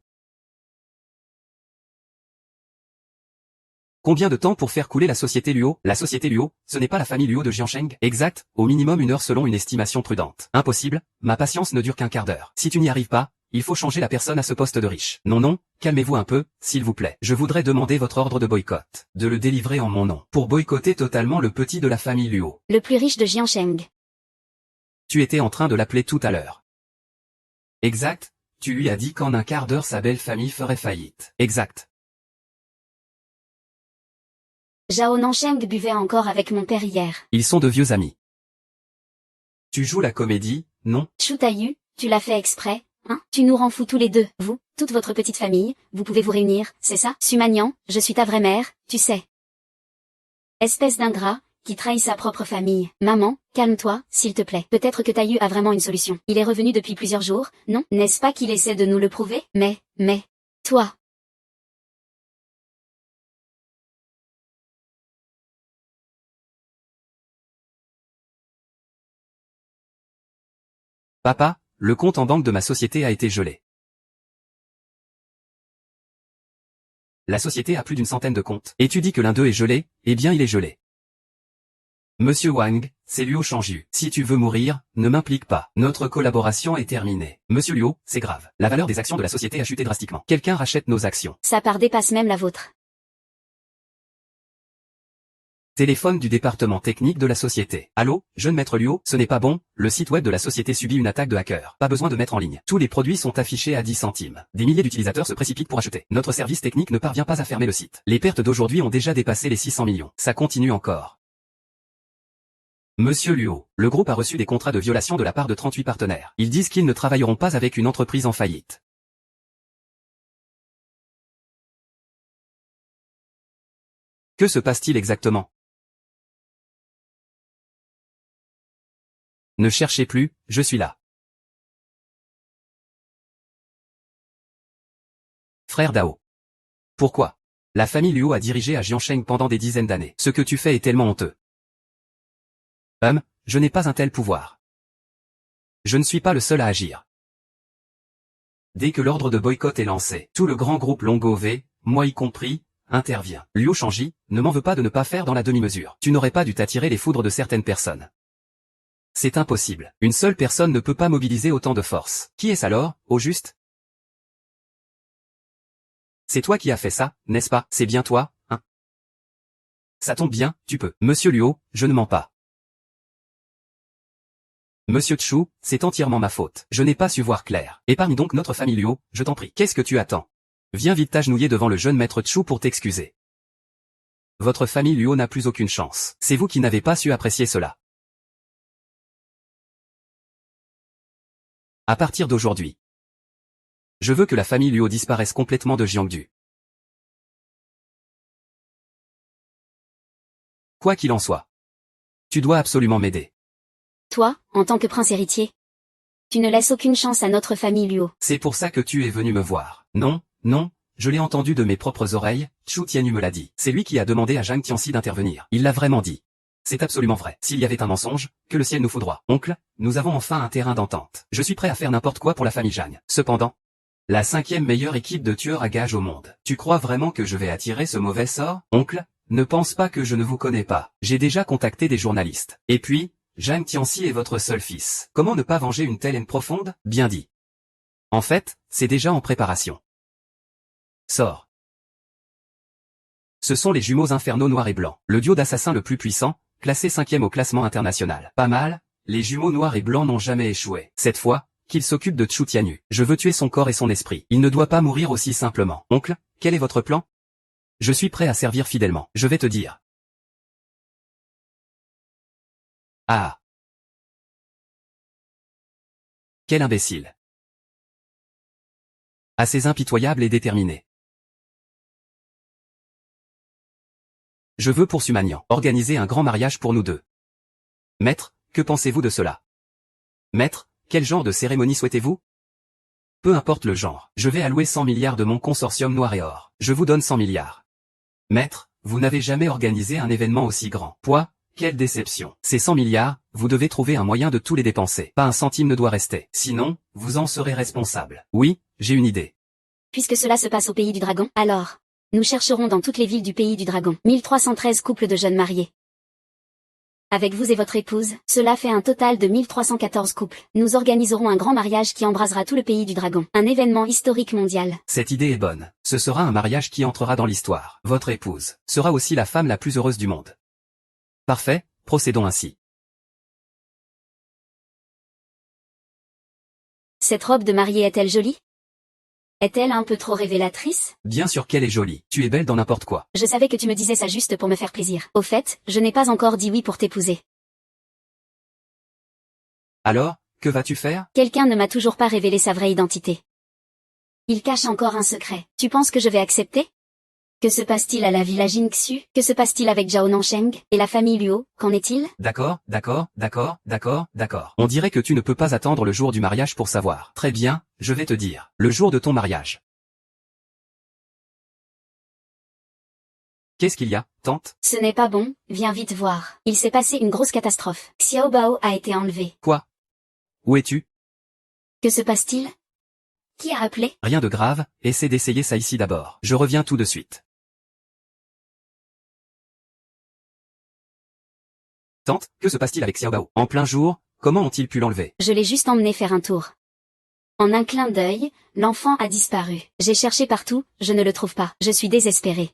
Combien de temps pour faire couler la société Luo? La société Luo, ce n'est pas la famille Luo de Jiansheng? Exact, au minimum 1 heure selon une estimation prudente. Impossible, ma patience ne dure qu'un quart d'heure. Si tu n'y arrives pas, il faut changer la personne à ce poste de riche. Non, calmez-vous un peu, s'il vous plaît. Je voudrais demander votre ordre de boycott. De le délivrer en mon nom. Pour boycotter totalement le petit de la famille Luo. Le plus riche de Jiansheng. Tu étais en train de l'appeler tout à l'heure. Exact, tu lui as dit qu'en un quart d'heure sa belle famille ferait faillite. Exact. Zhao Nansheng buvait encore avec mon père hier. Ils sont de vieux amis. Tu joues la comédie, non? Chu Tayu, tu l'as fait exprès, hein? Tu nous rends fous tous les deux, vous, toute votre petite famille, vous pouvez vous réunir, c'est ça? Su Manian, je suis ta vraie mère, tu sais. Espèce d'ingrat, qui trahit sa propre famille. Maman, calme-toi, s'il te plaît. Peut-être que Tayu a vraiment une solution. Il est revenu depuis plusieurs jours, non? N'est-ce pas qu'il essaie de nous le prouver? Mais, toi. Papa, le compte en banque de ma société a été gelé. La société a plus d'une centaine de comptes. Et tu dis que l'un d'eux est gelé, eh bien il est gelé. Monsieur Wang, c'est Luo Shangju. Si tu veux mourir, ne m'implique pas. Notre collaboration est terminée. Monsieur Luo, c'est grave. La valeur des actions de la société a chuté drastiquement. Quelqu'un rachète nos actions. Sa part dépasse même la vôtre. Téléphone du département technique de la société. Allô, jeune maître Luo, ce n'est pas bon, le site web de la société subit une attaque de hackers. Pas besoin de mettre en ligne. Tous les produits sont affichés à 10 centimes. Des milliers d'utilisateurs se précipitent pour acheter. Notre service technique ne parvient pas à fermer le site. Les pertes d'aujourd'hui ont déjà dépassé les 600 millions. Ça continue encore. Monsieur Luo, le groupe a reçu des contrats de violation de la part de 38 partenaires. Ils disent qu'ils ne travailleront pas avec une entreprise en faillite. Que se passe-t-il exactement? Ne cherchez plus, je suis là. Frère Dao. Pourquoi? La famille Luo a dirigé à Jiansheng pendant des dizaines d'années. Ce que tu fais est tellement honteux. Je n'ai pas un tel pouvoir. Je ne suis pas le seul à agir. Dès que l'ordre de boycott est lancé, tout le grand groupe Longo V, moi y compris, intervient. Liu Shangji, ne m'en veux pas de ne pas faire dans la demi-mesure. Tu n'aurais pas dû t'attirer les foudres de certaines personnes. C'est impossible. Une seule personne ne peut pas mobiliser autant de force. Qui est-ce alors, au juste? C'est toi qui as fait ça, n'est-ce pas? C'est bien toi, hein? Ça tombe bien, tu peux. Monsieur Luo, je ne mens pas. Monsieur Chu, c'est entièrement ma faute. Je n'ai pas su voir clair. Épargne donc notre famille Luo, je t'en prie. Qu'est-ce que tu attends? Viens vite t'agenouiller devant le jeune maître Chu pour t'excuser. Votre famille Luo n'a plus aucune chance. C'est vous qui n'avez pas su apprécier cela. À partir d'aujourd'hui, je veux que la famille Luo disparaisse complètement de Jiangdu. Quoi qu'il en soit, tu dois absolument m'aider. Toi, en tant que prince héritier, tu ne laisses aucune chance à notre famille Luo. C'est pour ça que tu es venu me voir. Non, non, je l'ai entendu de mes propres oreilles, Chu Tianyu me l'a dit. C'est lui qui a demandé à Zhang Tianxi d'intervenir. Il l'a vraiment dit. C'est absolument vrai. S'il y avait un mensonge, que le ciel nous foudroie. Oncle, nous avons enfin un terrain d'entente. Je suis prêt à faire n'importe quoi pour la famille Zhang. Cependant, la 5e meilleure équipe de tueurs à gages au monde. Tu crois vraiment que je vais attirer ce mauvais sort? Oncle, ne pense pas que je ne vous connais pas. J'ai déjà contacté des journalistes. Et puis, Zhang Tianxi est votre seul fils. Comment ne pas venger une telle haine profonde? Bien dit. En fait, c'est déjà en préparation. Sort. Ce sont les jumeaux infernaux noirs et blancs. Le duo d'assassins le plus puissant, classé 5e au classement international. Pas mal, les jumeaux noirs et blancs n'ont jamais échoué. Cette fois, qu'il s'occupe de Chu Tianyu. Je veux tuer son corps et son esprit. Il ne doit pas mourir aussi simplement. Oncle, quel est votre plan? Je suis prêt à servir fidèlement. Je vais te dire. Ah. Quel imbécile. Assez impitoyable et déterminé. Je veux pour Sumanian organiser un grand mariage pour nous deux. Maître, que pensez-vous de cela? Maître, quel genre de cérémonie souhaitez-vous? Peu importe le genre, je vais allouer 100 milliards de mon consortium noir et or. Je vous donne 100 milliards. Maître, vous n'avez jamais organisé un événement aussi grand. Quoi? Quelle déception. Ces 100 milliards, vous devez trouver un moyen de tous les dépenser. Pas un centime ne doit rester. Sinon, vous en serez responsable. Oui, j'ai une idée. Puisque cela se passe au pays du dragon, alors, nous chercherons dans toutes les villes du pays du dragon. 1313 couples de jeunes mariés. Avec vous et votre épouse, cela fait un total de 1314 couples. Nous organiserons un grand mariage qui embrasera tout le pays du dragon. Un événement historique mondial. Cette idée est bonne. Ce sera un mariage qui entrera dans l'histoire. Votre épouse sera aussi la femme la plus heureuse du monde. Parfait, procédons ainsi. Cette robe de mariée est-elle jolie? Est-elle un peu trop révélatrice? Bien sûr qu'elle est jolie. Tu es belle dans n'importe quoi. Je savais que tu me disais ça juste pour me faire plaisir. Au fait, je n'ai pas encore dit oui pour t'épouser. Alors, que vas-tu faire? Quelqu'un ne m'a toujours pas révélé sa vraie identité. Il cache encore un secret. Tu penses que je vais accepter? Que se passe-t-il à la villa Jinxu? Que se passe-t-il avec Zhao Nansheng et la famille Luo? Qu'en est-il? D'accord. On dirait que tu ne peux pas attendre le jour du mariage pour savoir. Très bien, je vais te dire. Le jour de ton mariage. Qu'est-ce qu'il y a, tante? Ce n'est pas bon, viens vite voir. Il s'est passé une grosse catastrophe. Xiao Bao a été enlevé. Quoi? Où es-tu? Que se passe-t-il? Qui a appelé? Rien de grave, essaie d'essayer ça ici d'abord. Je reviens tout de suite. Tante, que se passe-t-il avec Xiao Bao? En plein jour, comment ont-ils pu l'enlever? Je l'ai juste emmené faire un tour. En un clin d'œil, l'enfant a disparu. J'ai cherché partout, je ne le trouve pas. Je suis désespérée.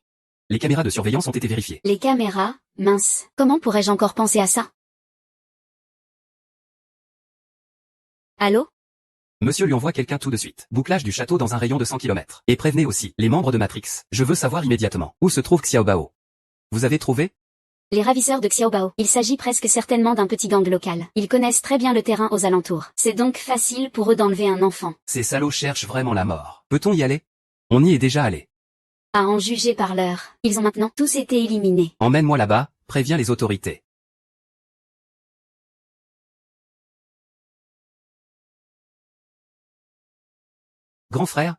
Les caméras de surveillance ont été vérifiées. Les caméras? Mince. Comment pourrais-je encore penser à ça? Allô? Monsieur lui envoie quelqu'un tout de suite. Bouclage du château dans un rayon de 100 km. Et prévenez aussi les membres de Matrix. Je veux savoir immédiatement où se trouve Xiao Bao. Vous avez trouvé? Les ravisseurs de Xiaobao. Il s'agit presque certainement d'un petit gang local. Ils connaissent très bien le terrain aux alentours. C'est donc facile pour eux d'enlever un enfant. Ces salauds cherchent vraiment la mort. Peut-on y aller? On y est déjà allé. À en juger par l'heure, ils ont maintenant tous été éliminés. Emmène-moi là-bas, préviens les autorités. Grand frère,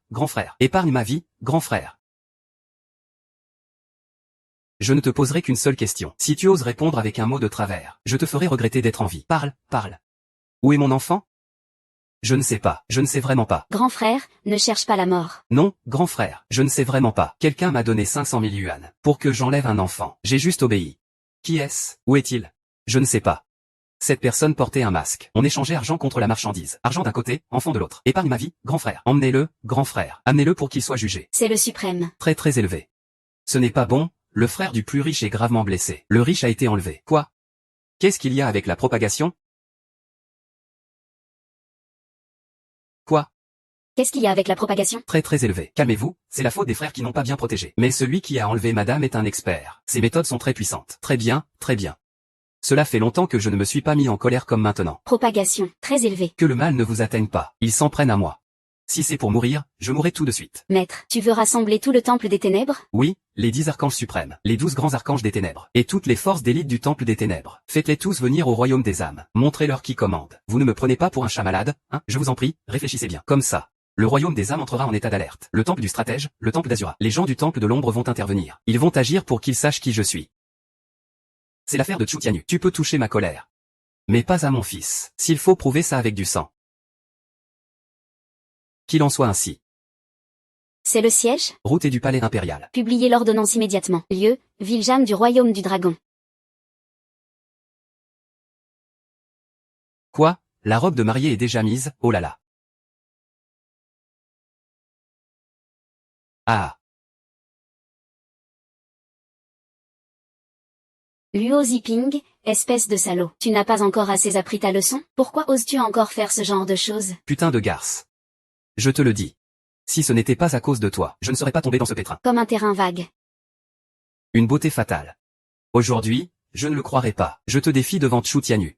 épargne ma vie, grand frère. Je ne te poserai qu'une seule question. Si tu oses répondre avec un mot de travers, je te ferai regretter d'être en vie. Parle. Où est mon enfant? Je ne sais pas, je ne sais vraiment pas. Grand frère, ne cherche pas la mort. Non, grand frère, je ne sais vraiment pas. Quelqu'un m'a donné 500 000 yuan pour que j'enlève un enfant. J'ai juste obéi. Qui est-ce? Où est-il? Je ne sais pas. Cette personne portait un masque. On échangeait argent contre la marchandise. Argent d'un côté, enfant de l'autre. Épargne ma vie, grand frère. Emmenez-le, grand frère. Amenez-le pour qu'il soit jugé. C'est le suprême. Très élevé. Ce n'est pas bon, le frère du plus riche est gravement blessé. Le riche a été enlevé. Quoi? Qu'est-ce qu'il y a avec la propagation? Quoi? Qu'est-ce qu'il y a avec la propagation? Très élevé. Calmez-vous, c'est la faute des frères qui n'ont pas bien protégé. Mais celui qui a enlevé madame est un expert. Ses méthodes sont très puissantes. Très bien. Cela fait longtemps que je ne me suis pas mis en colère comme maintenant. Propagation, très élevée. Que le mal ne vous atteigne pas. Ils s'en prennent à moi. Si c'est pour mourir, je mourrai tout de suite. Maître, tu veux rassembler tout le temple des ténèbres? Oui, les 10 archanges suprêmes, les 12 grands archanges des ténèbres, et toutes les forces d'élite du temple des ténèbres. Faites-les tous venir au royaume des âmes. Montrez-leur qui commande. Vous ne me prenez pas pour un chat malade, hein? Je vous en prie, réfléchissez bien. Comme ça. Le royaume des âmes entrera en état d'alerte. Le temple du stratège, le temple d'Azura. Les gens du temple de l'ombre vont intervenir. Ils vont agir pour qu'ils sachent qui je suis. C'est l'affaire de Chu Tianyu. Tu peux toucher ma colère. Mais pas à mon fils. S'il faut prouver ça avec du sang. Qu'il en soit ainsi. C'est le siège? Route et du palais impérial. Publiez l'ordonnance immédiatement. Lieu, Viljam du royaume du dragon. Quoi? La robe de mariée est déjà mise, oh là là. Ah. Luo Ziping, espèce de salaud. Tu n'as pas encore assez appris ta leçon? Pourquoi oses-tu encore faire ce genre de choses? Putain de garce. Je te le dis. Si ce n'était pas à cause de toi, je ne serais pas tombé dans ce pétrin. Comme un terrain vague. Une beauté fatale. Aujourd'hui, je ne le croirais pas. Je te défie devant Chu Tianyu.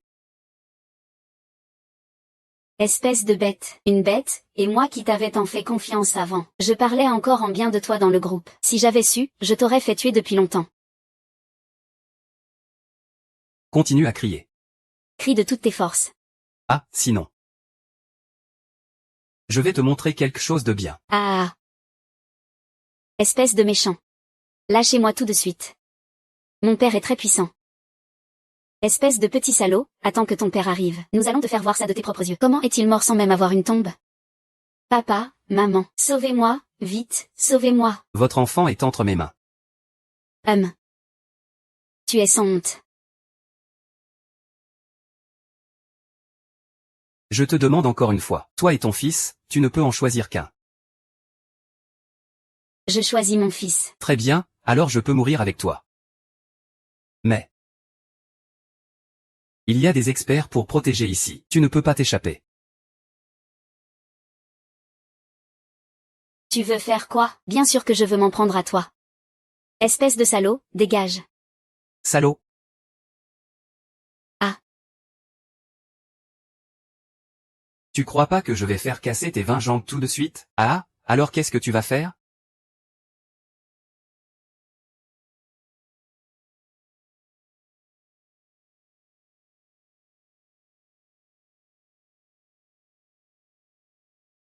Espèce de bête. Une bête, et moi qui t'avais tant fait confiance avant. Je parlais encore en bien de toi dans le groupe. Si j'avais su, je t'aurais fait tuer depuis longtemps. Continue à crier. Crie de toutes tes forces. Ah, sinon. Je vais te montrer quelque chose de bien. Ah. Espèce de méchant. Lâchez-moi tout de suite. Mon père est très puissant. Espèce de petit salaud, attends que ton père arrive. Nous allons te faire voir ça de tes propres yeux. Comment est-il mort sans même avoir une tombe? Papa, maman, sauvez-moi, vite, sauvez-moi. Votre enfant est entre mes mains. Tu es sans honte. Je te demande encore une fois, toi et ton fils, tu ne peux en choisir qu'un. Je choisis mon fils. Très bien, alors je peux mourir avec toi. Mais il y a des experts pour protéger ici. Tu ne peux pas t'échapper. Tu veux faire quoi? Bien sûr que je veux m'en prendre à toi. Espèce de salaud, dégage. Salaud. Ah. Tu crois pas que je vais faire casser tes 20 jambes tout de suite? Ah, alors qu'est-ce que tu vas faire?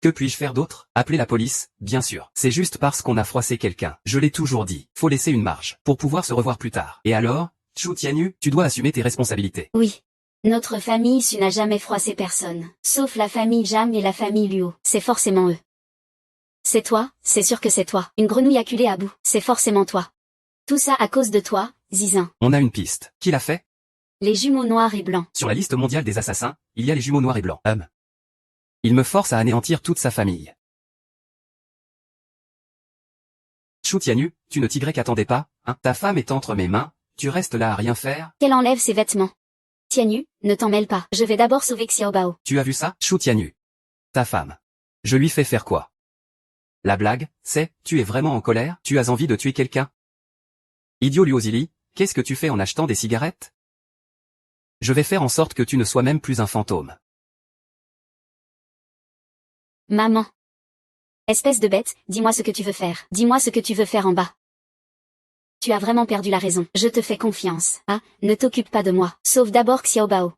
Que puis-je faire d'autre? Appeler la police, bien sûr. C'est juste parce qu'on a froissé quelqu'un. Je l'ai toujours dit. Faut laisser une marge, pour pouvoir se revoir plus tard. Et alors, Chu Tianyu, tu dois assumer tes responsabilités. Oui. Notre famille Su n'a jamais froissé personne. Sauf la famille Jam et la famille Luo. C'est forcément eux. C'est toi, c'est sûr que c'est toi. Une grenouille acculée à bout. C'est forcément toi. Tout ça à cause de toi, Zizin. On a une piste. Qui l'a fait? Les jumeaux noirs et blancs. Sur la liste mondiale des assassins, il y a les jumeaux noirs et blancs. Il me force à anéantir toute sa famille. Chu Tianyu, tu ne t'attendais pas, hein? Ta femme est entre mes mains, tu restes là à rien faire? Qu'elle enlève ses vêtements. Tianyu, ne t'en mêle pas. Je vais d'abord sauver Xiaobao. Tu as vu ça, Chu Tianyu? Ta femme. Je lui fais faire quoi? La blague, c'est, tu es vraiment en colère? Tu as envie de tuer quelqu'un? Idiot Luozili, qu'est-ce que tu fais en achetant des cigarettes? Je vais faire en sorte que tu ne sois même plus un fantôme. Maman. Espèce de bête, dis-moi ce que tu veux faire. Dis-moi ce que tu veux faire en bas. Tu as vraiment perdu la raison. Je te fais confiance. Ah, ne t'occupe pas de moi. Sauf d'abord Xiaobao.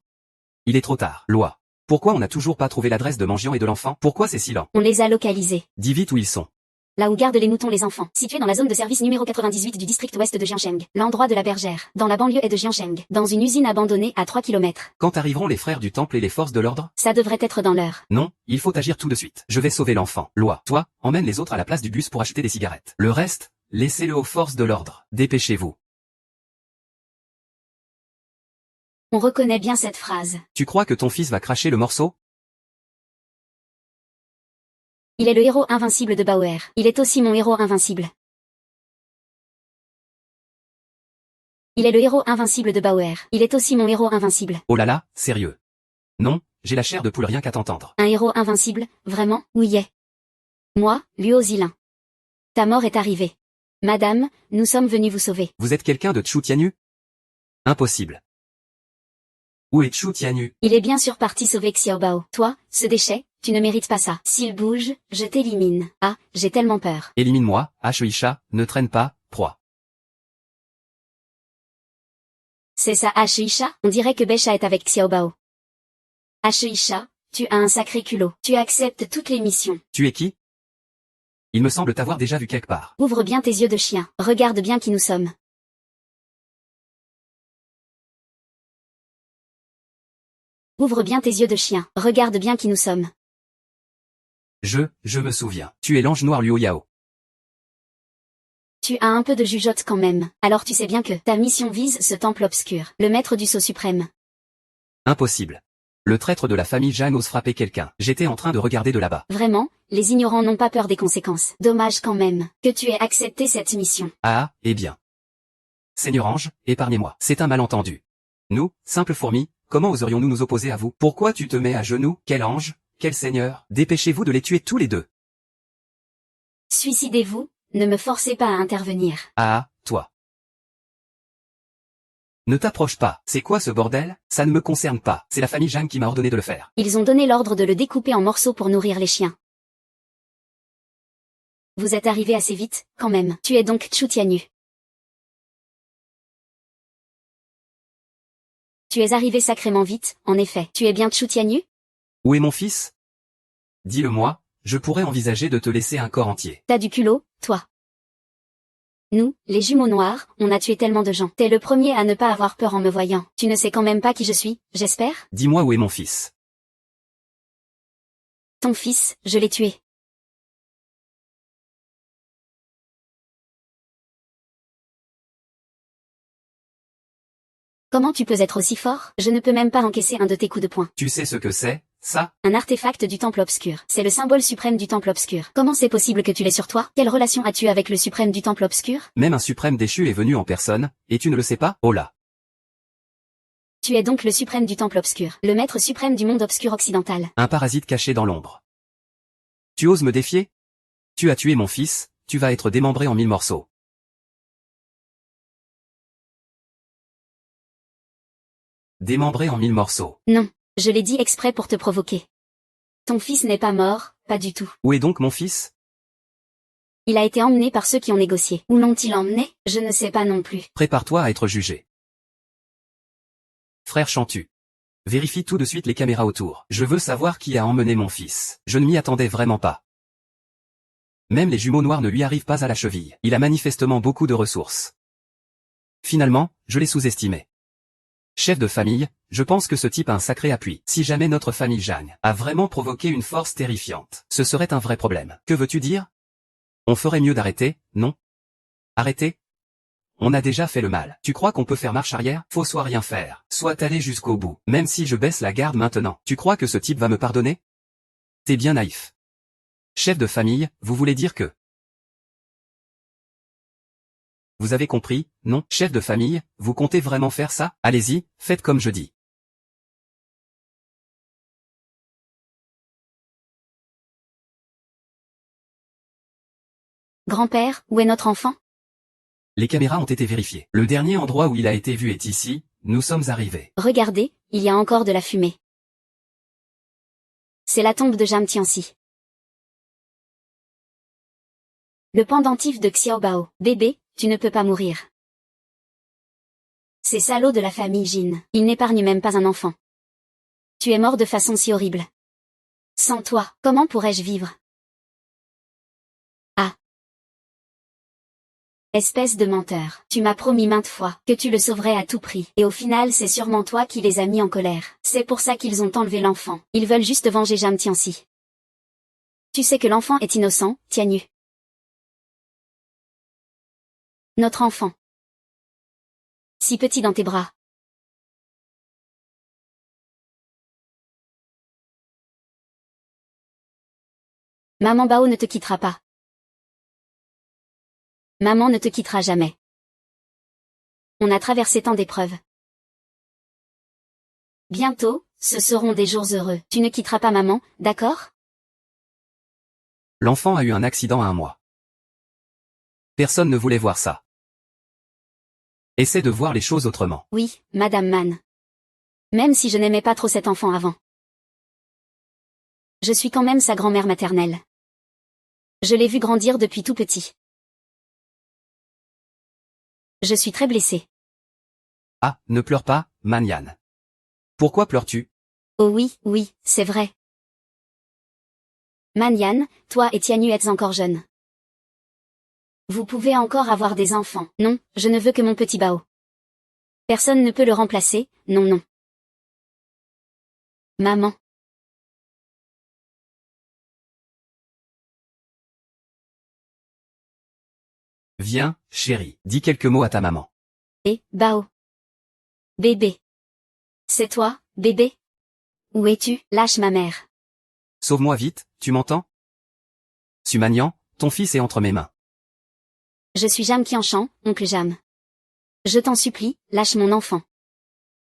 Il est trop tard. Loi. Pourquoi on n'a toujours pas trouvé l'adresse de Mangian et de l'enfant? Pourquoi c'est si lent? On les a localisés. Dis vite où ils sont. Là où gardent les moutons les enfants. Situé dans la zone de service numéro 98 du district ouest de Jiancheng. L'endroit de la bergère. Dans la banlieue est de Jiancheng. Dans une usine abandonnée à 3 km. Quand arriveront les frères du temple et les forces de l'ordre? Ça devrait être dans l'heure. Non, il faut agir tout de suite. Je vais sauver l'enfant. Loi. Toi, emmène les autres à la place du bus pour acheter des cigarettes. Le reste, laissez-le aux forces de l'ordre. Dépêchez-vous. On reconnaît bien cette phrase. Tu crois que ton fils va cracher le morceau? Il est le héros invincible de Bauer. Il est aussi mon héros invincible. Il est le héros invincible de Bauer. Il est aussi mon héros invincible. Oh là là, sérieux. Non, j'ai la chair de poule rien qu'à t'entendre. Un héros invincible, vraiment, oui est. Moi, Luo Zilin. Ta mort est arrivée. Madame, nous sommes venus vous sauver. Vous êtes quelqu'un de Chu Tianyu? Impossible. Où est Chu Tianyu? Il est bien sûr parti sauver Xiaobao. Toi, ce déchet, tu ne mérites pas ça. S'il bouge, je t'élimine. Ah, j'ai tellement peur. Élimine-moi, Ashuisha, ne traîne pas, proie. C'est ça Ashuisha? On dirait que Besha est avec Xiaobao. Ashuisha, tu as un sacré culot. Tu acceptes toutes les missions. Tu es qui? Il me semble t'avoir déjà vu quelque part. Ouvre bien tes yeux de chien. Regarde bien qui nous sommes. Ouvre bien tes yeux de chien. Regarde bien qui nous sommes. Je me souviens. Tu es l'ange noir Luo Yao. Tu as un peu de jugeote quand même. Alors tu sais bien que ta mission vise ce temple obscur. Le maître du sceau suprême. Impossible. Le traître de la famille Zhang ose frapper quelqu'un. J'étais en train de regarder de là-bas. Vraiment, les ignorants n'ont pas peur des conséquences. Dommage quand même que tu aies accepté cette mission. Ah, eh bien. Seigneur ange, épargnez-moi. C'est un malentendu. Nous, simples fourmis, comment oserions-nous nous opposer à vous? Pourquoi tu te mets à genoux? Quel ange? Quel seigneur? Dépêchez-vous de les tuer tous les deux. Suicidez-vous, ne me forcez pas à intervenir. Ah, toi. Ne t'approche pas. C'est quoi ce bordel? Ça ne me concerne pas. C'est la famille Zhang qui m'a ordonné de le faire. Ils ont donné l'ordre de le découper en morceaux pour nourrir les chiens. Vous êtes arrivé assez vite, quand même. Tu es donc Chu Tianyu. Tu es arrivé sacrément vite, en effet. Tu es bien Chu Tianyu? Où est mon fils? Dis-le-moi, je pourrais envisager de te laisser un corps entier. T'as du culot, toi. Nous, les jumeaux noirs, on a tué tellement de gens. T'es le premier à ne pas avoir peur en me voyant. Tu ne sais quand même pas qui je suis, j'espère? Dis-moi où est mon fils. Ton fils, je l'ai tué. Comment tu peux être aussi fort? Je ne peux même pas encaisser un de tes coups de poing. Tu sais ce que c'est, ça? Un artefact du temple obscur. C'est le symbole suprême du temple obscur. Comment c'est possible que tu l'aies sur toi? Quelle relation as-tu avec le suprême du temple obscur? Même un suprême déchu est venu en personne, et tu ne le sais pas? Oh là. Tu es donc le suprême du temple obscur. Le maître suprême du monde obscur occidental. Un parasite caché dans l'ombre. Tu oses me défier? Tu as tué mon fils, tu vas être démembré en 1000 morceaux. Démembré en 1000 morceaux. Non, je l'ai dit exprès pour te provoquer. Ton fils n'est pas mort, pas du tout. Où est donc mon fils? Il a été emmené par ceux qui ont négocié. Où l'ont-ils emmené? Je ne sais pas non plus. Prépare-toi à être jugé. Frère Chantu. Vérifie tout de suite les caméras autour. Je veux savoir qui a emmené mon fils. Je ne m'y attendais vraiment pas. Même les jumeaux noirs ne lui arrivent pas à la cheville. Il a manifestement beaucoup de ressources. Finalement, je l'ai sous-estimé. Chef de famille, je pense que ce type a un sacré appui. Si jamais notre famille Zhang a vraiment provoqué une force terrifiante, ce serait un vrai problème. Que veux-tu dire? On ferait mieux d'arrêter, non? Arrêter? On a déjà fait le mal. Tu crois qu'on peut faire marche arrière? Faut soit rien faire, soit aller jusqu'au bout. Même si je baisse la garde maintenant, tu crois que ce type va me pardonner? T'es bien naïf. Chef de famille, vous voulez dire que... Vous avez compris, non? Chef de famille, vous comptez vraiment faire ça? Allez-y, faites comme je dis. Grand-père, où est notre enfant? Les caméras ont été vérifiées. Le dernier endroit où il a été vu est ici, nous sommes arrivés. Regardez, il y a encore de la fumée. C'est la tombe de Jam Tianxi. Le pendentif de Xiaobao. Bébé, tu ne peux pas mourir. Ces salauds de la famille Jin, ils n'épargnent même pas un enfant. Tu es mort de façon si horrible. Sans toi, comment pourrais-je vivre? Ah. Espèce de menteur. Tu m'as promis maintes fois que tu le sauverais à tout prix. Et au final c'est sûrement toi qui les as mis en colère. C'est pour ça qu'ils ont enlevé l'enfant. Ils veulent juste venger Jam Tianxi. Tu sais que l'enfant est innocent, Tianyu. Notre enfant. Si petit dans tes bras. Maman Bao ne te quittera pas. Maman ne te quittera jamais. On a traversé tant d'épreuves. Bientôt, ce seront des jours heureux. Tu ne quitteras pas maman, d'accord? L'enfant a eu un accident à 1 mois. Personne ne voulait voir ça. Essaie de voir les choses autrement. Oui, Madame Man. Même si je n'aimais pas trop cet enfant avant. Je suis quand même sa grand-mère maternelle. Je l'ai vu grandir depuis tout petit. Je suis très blessée. Ah, ne pleure pas, Manyan. Pourquoi pleures-tu? Oh oui, oui, c'est vrai. Manyan, toi et Tianyu êtes encore jeunes. Vous pouvez encore avoir des enfants. Non, je ne veux que mon petit Bao. Personne ne peut le remplacer, non non. Maman. Viens, chérie, dis quelques mots à ta maman. Bao. Bébé. C'est toi, bébé? Où es-tu? Lâche ma mère. Sauve-moi vite, tu m'entends? Sumanian, ton fils est entre mes mains. Je suis Jam Qianshan, oncle Jam. Je t'en supplie, lâche mon enfant.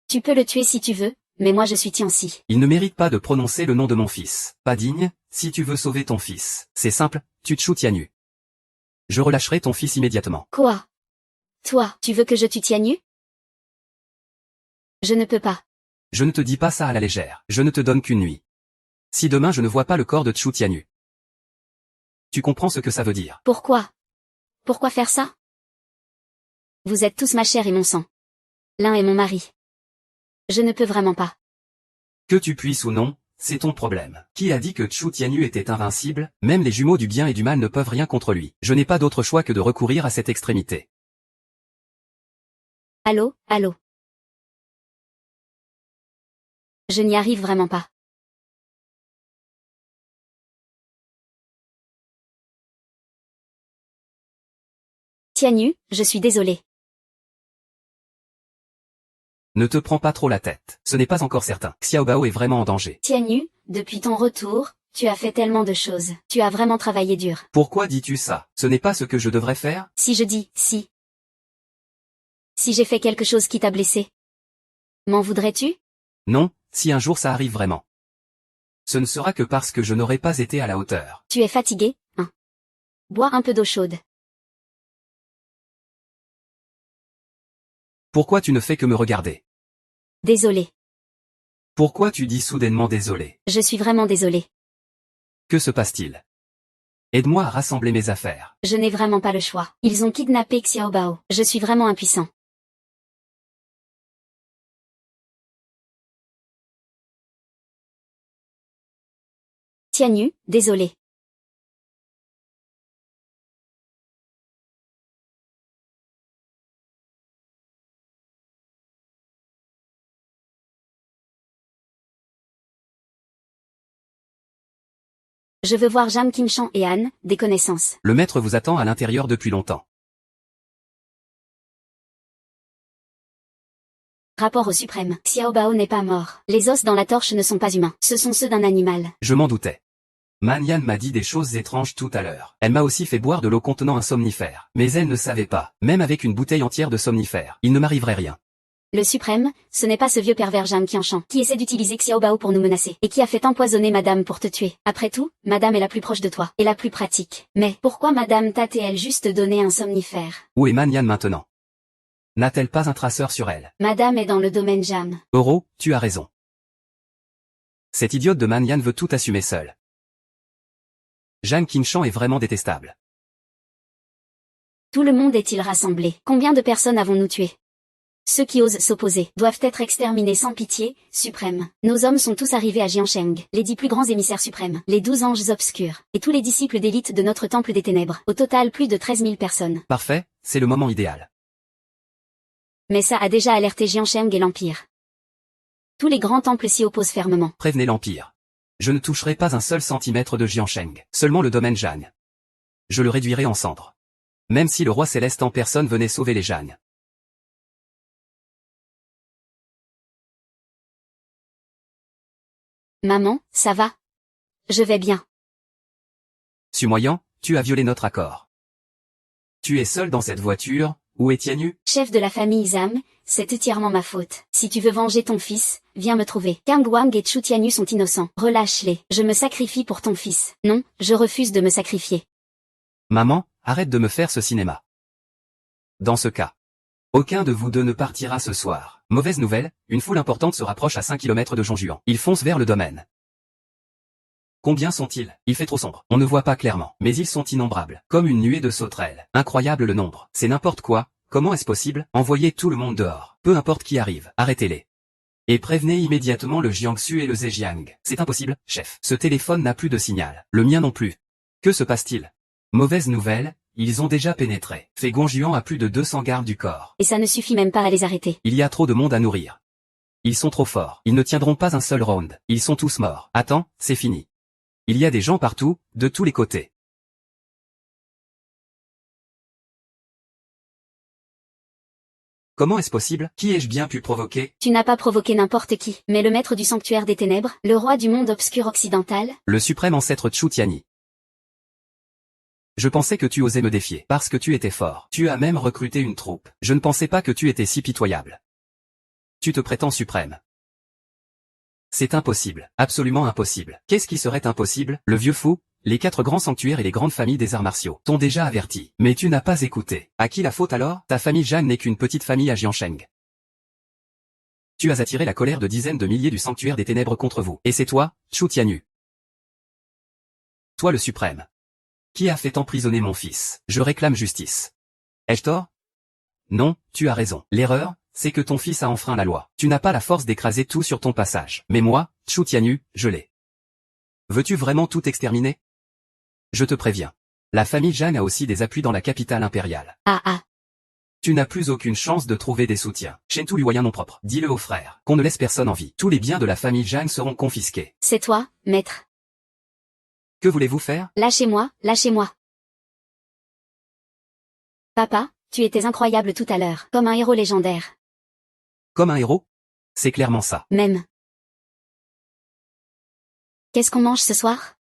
Tu peux le tuer si tu veux, mais moi je suis Tianxi. Il ne mérite pas de prononcer le nom de mon fils. Pas digne, si tu veux sauver ton fils. C'est simple, tu te Tianyu. Je relâcherai ton fils immédiatement. Quoi? Toi, tu veux que je tue Tianyu? Je ne peux pas. Je ne te dis pas ça à la légère. Je ne te donne qu'une nuit. Si demain je ne vois pas le corps de Chu Tianyu. Tu comprends ce que ça veut dire? Pourquoi? Pourquoi faire ça? Vous êtes tous ma chair et mon sang. L'un est mon mari. Je ne peux vraiment pas. Que tu puisses ou non, c'est ton problème. Qui a dit que Chu Tianyu était invincible? Même les jumeaux du bien et du mal ne peuvent rien contre lui. Je n'ai pas d'autre choix que de recourir à cette extrémité. Allô, allô. Je n'y arrive vraiment pas. Tianyu, je suis désolée. Ne te prends pas trop la tête. Ce n'est pas encore certain. Xiaobao est vraiment en danger. Tianyu, depuis ton retour, tu as fait tellement de choses. Tu as vraiment travaillé dur. Pourquoi dis-tu ça? Ce n'est pas ce que je devrais faire? Si je dis, si. Si j'ai fait quelque chose qui t'a blessé. M'en voudrais-tu? Non, si un jour ça arrive vraiment. Ce ne sera que parce que je n'aurais pas été à la hauteur. Tu es fatigué, hein? Bois un peu d'eau chaude. Pourquoi tu ne fais que me regarder? Désolée. Pourquoi tu dis soudainement désolé? Je suis vraiment désolée. Que se passe-t-il? Aide-moi à rassembler mes affaires. Je n'ai vraiment pas le choix. Ils ont kidnappé Xiaobao. Je suis vraiment impuissant. Tianyu, désolé. Je veux voir Jam Qianshan et Anne, des connaissances. Le maître vous attend à l'intérieur depuis longtemps. Rapport au suprême. Xiaobao n'est pas mort. Les os dans la torche ne sont pas humains. Ce sont ceux d'un animal. Je m'en doutais. Manyan m'a dit des choses étranges tout à l'heure. Elle m'a aussi fait boire de l'eau contenant un somnifère. Mais elle ne savait pas. Même avec une bouteille entière de somnifère, il ne m'arriverait rien. Le suprême, ce n'est pas ce vieux pervers Jeanne Qianshan qui essaie d'utiliser Xiaobao pour nous menacer et qui a fait empoisonner madame pour te tuer. Après tout, madame est la plus proche de toi et la plus pratique. Mais pourquoi madame t'a-t-elle juste donné un somnifère? Où est Manyan maintenant? N'a-t-elle pas un traceur sur elle? Madame est dans le domaine Jam. Oro, tu as raison. Cette idiote de Manyan veut tout assumer seule. Jeanne Qianshan est vraiment détestable. Tout le monde est-il rassemblé? Combien de personnes avons-nous tuées? Ceux qui osent s'opposer doivent être exterminés sans pitié, suprême. Nos hommes sont tous arrivés à Jiansheng, les 10 plus grands émissaires suprêmes, les 12 anges obscurs, et tous les disciples d'élite de notre temple des ténèbres. Au total plus de 13 000 personnes. Parfait, c'est le moment idéal. Mais ça a déjà alerté Jiansheng et l'Empire. Tous les grands temples s'y opposent fermement. Prévenez l'Empire. Je ne toucherai pas un seul centimètre de Jiansheng, seulement le domaine Jeanne. Je le réduirai en cendres. Même si le roi céleste en personne venait sauver les Jeanne. Maman, ça va? Je vais bien. Sumoyant, tu as violé notre accord. Tu es seul dans cette voiture, où est Tianyu? Chef de la famille Zam, c'est entièrement ma faute. Si tu veux venger ton fils, viens me trouver. Kang Wang et Chu Tianyu sont innocents. Relâche-les. Je me sacrifie pour ton fils. Non, je refuse de me sacrifier. Maman, arrête de me faire ce cinéma. Dans ce cas, aucun de vous deux ne partira ce soir. Mauvaise nouvelle, une foule importante se rapproche à 5 km de Zhongjuan. Ils foncent vers le domaine. Combien sont-ils? Il fait trop sombre. On ne voit pas clairement. Mais ils sont innombrables. Comme une nuée de sauterelles. Incroyable le nombre. C'est n'importe quoi. Comment est-ce possible? Envoyez tout le monde dehors. Peu importe qui arrive. Arrêtez-les. Et prévenez immédiatement le Jiangsu et le Zhejiang. C'est impossible, chef. Ce téléphone n'a plus de signal. Le mien non plus. Que se passe-t-il? Mauvaise nouvelle, ils ont déjà pénétré. Fei Gongjuan a plus de 200 gardes du corps. Et ça ne suffit même pas à les arrêter. Il y a trop de monde à nourrir. Ils sont trop forts. Ils ne tiendront pas un seul round. Ils sont tous morts. Attends, c'est fini. Il y a des gens partout, de tous les côtés. Comment est-ce possible? Qui ai-je bien pu provoquer? Tu n'as pas provoqué n'importe qui, mais le maître du sanctuaire des ténèbres, le roi du monde obscur occidental. Le suprême ancêtre Chu Tianyi. Je pensais que tu osais me défier, parce que tu étais fort. Tu as même recruté une troupe. Je ne pensais pas que tu étais si pitoyable. Tu te prétends suprême. C'est impossible, absolument impossible. Qu'est-ce qui serait impossible? Le vieux fou, les 4 grands sanctuaires et les grandes familles des arts martiaux t'ont déjà averti. Mais tu n'as pas écouté. À qui la faute alors? Ta famille Jeanne n'est qu'une petite famille à Jiansheng. Tu as attiré la colère de dizaines de milliers du sanctuaire des ténèbres contre vous. Et c'est toi, Chu Tianyu. Toi le suprême. Qui a fait emprisonner mon fils? Je réclame justice. Ai-je tort? Non, tu as raison. L'erreur, c'est que ton fils a enfreint la loi. Tu n'as pas la force d'écraser tout sur ton passage. Mais moi, Chu Tianyu, je l'ai. Veux-tu vraiment tout exterminer? Je te préviens. La famille Jeanne a aussi des appuis dans la capitale impériale. Ah. Tu n'as plus aucune chance de trouver des soutiens. Shentu Luoyan non propre. Dis-le aux frères, qu'on ne laisse personne en vie. Tous les biens de la famille Jeanne seront confisqués. C'est toi, maître. Que voulez-vous faire? Lâchez-moi, lâchez-moi. Papa, tu étais incroyable tout à l'heure, comme un héros légendaire. Comme un héros? C'est clairement ça. Même. Qu'est-ce qu'on mange ce soir?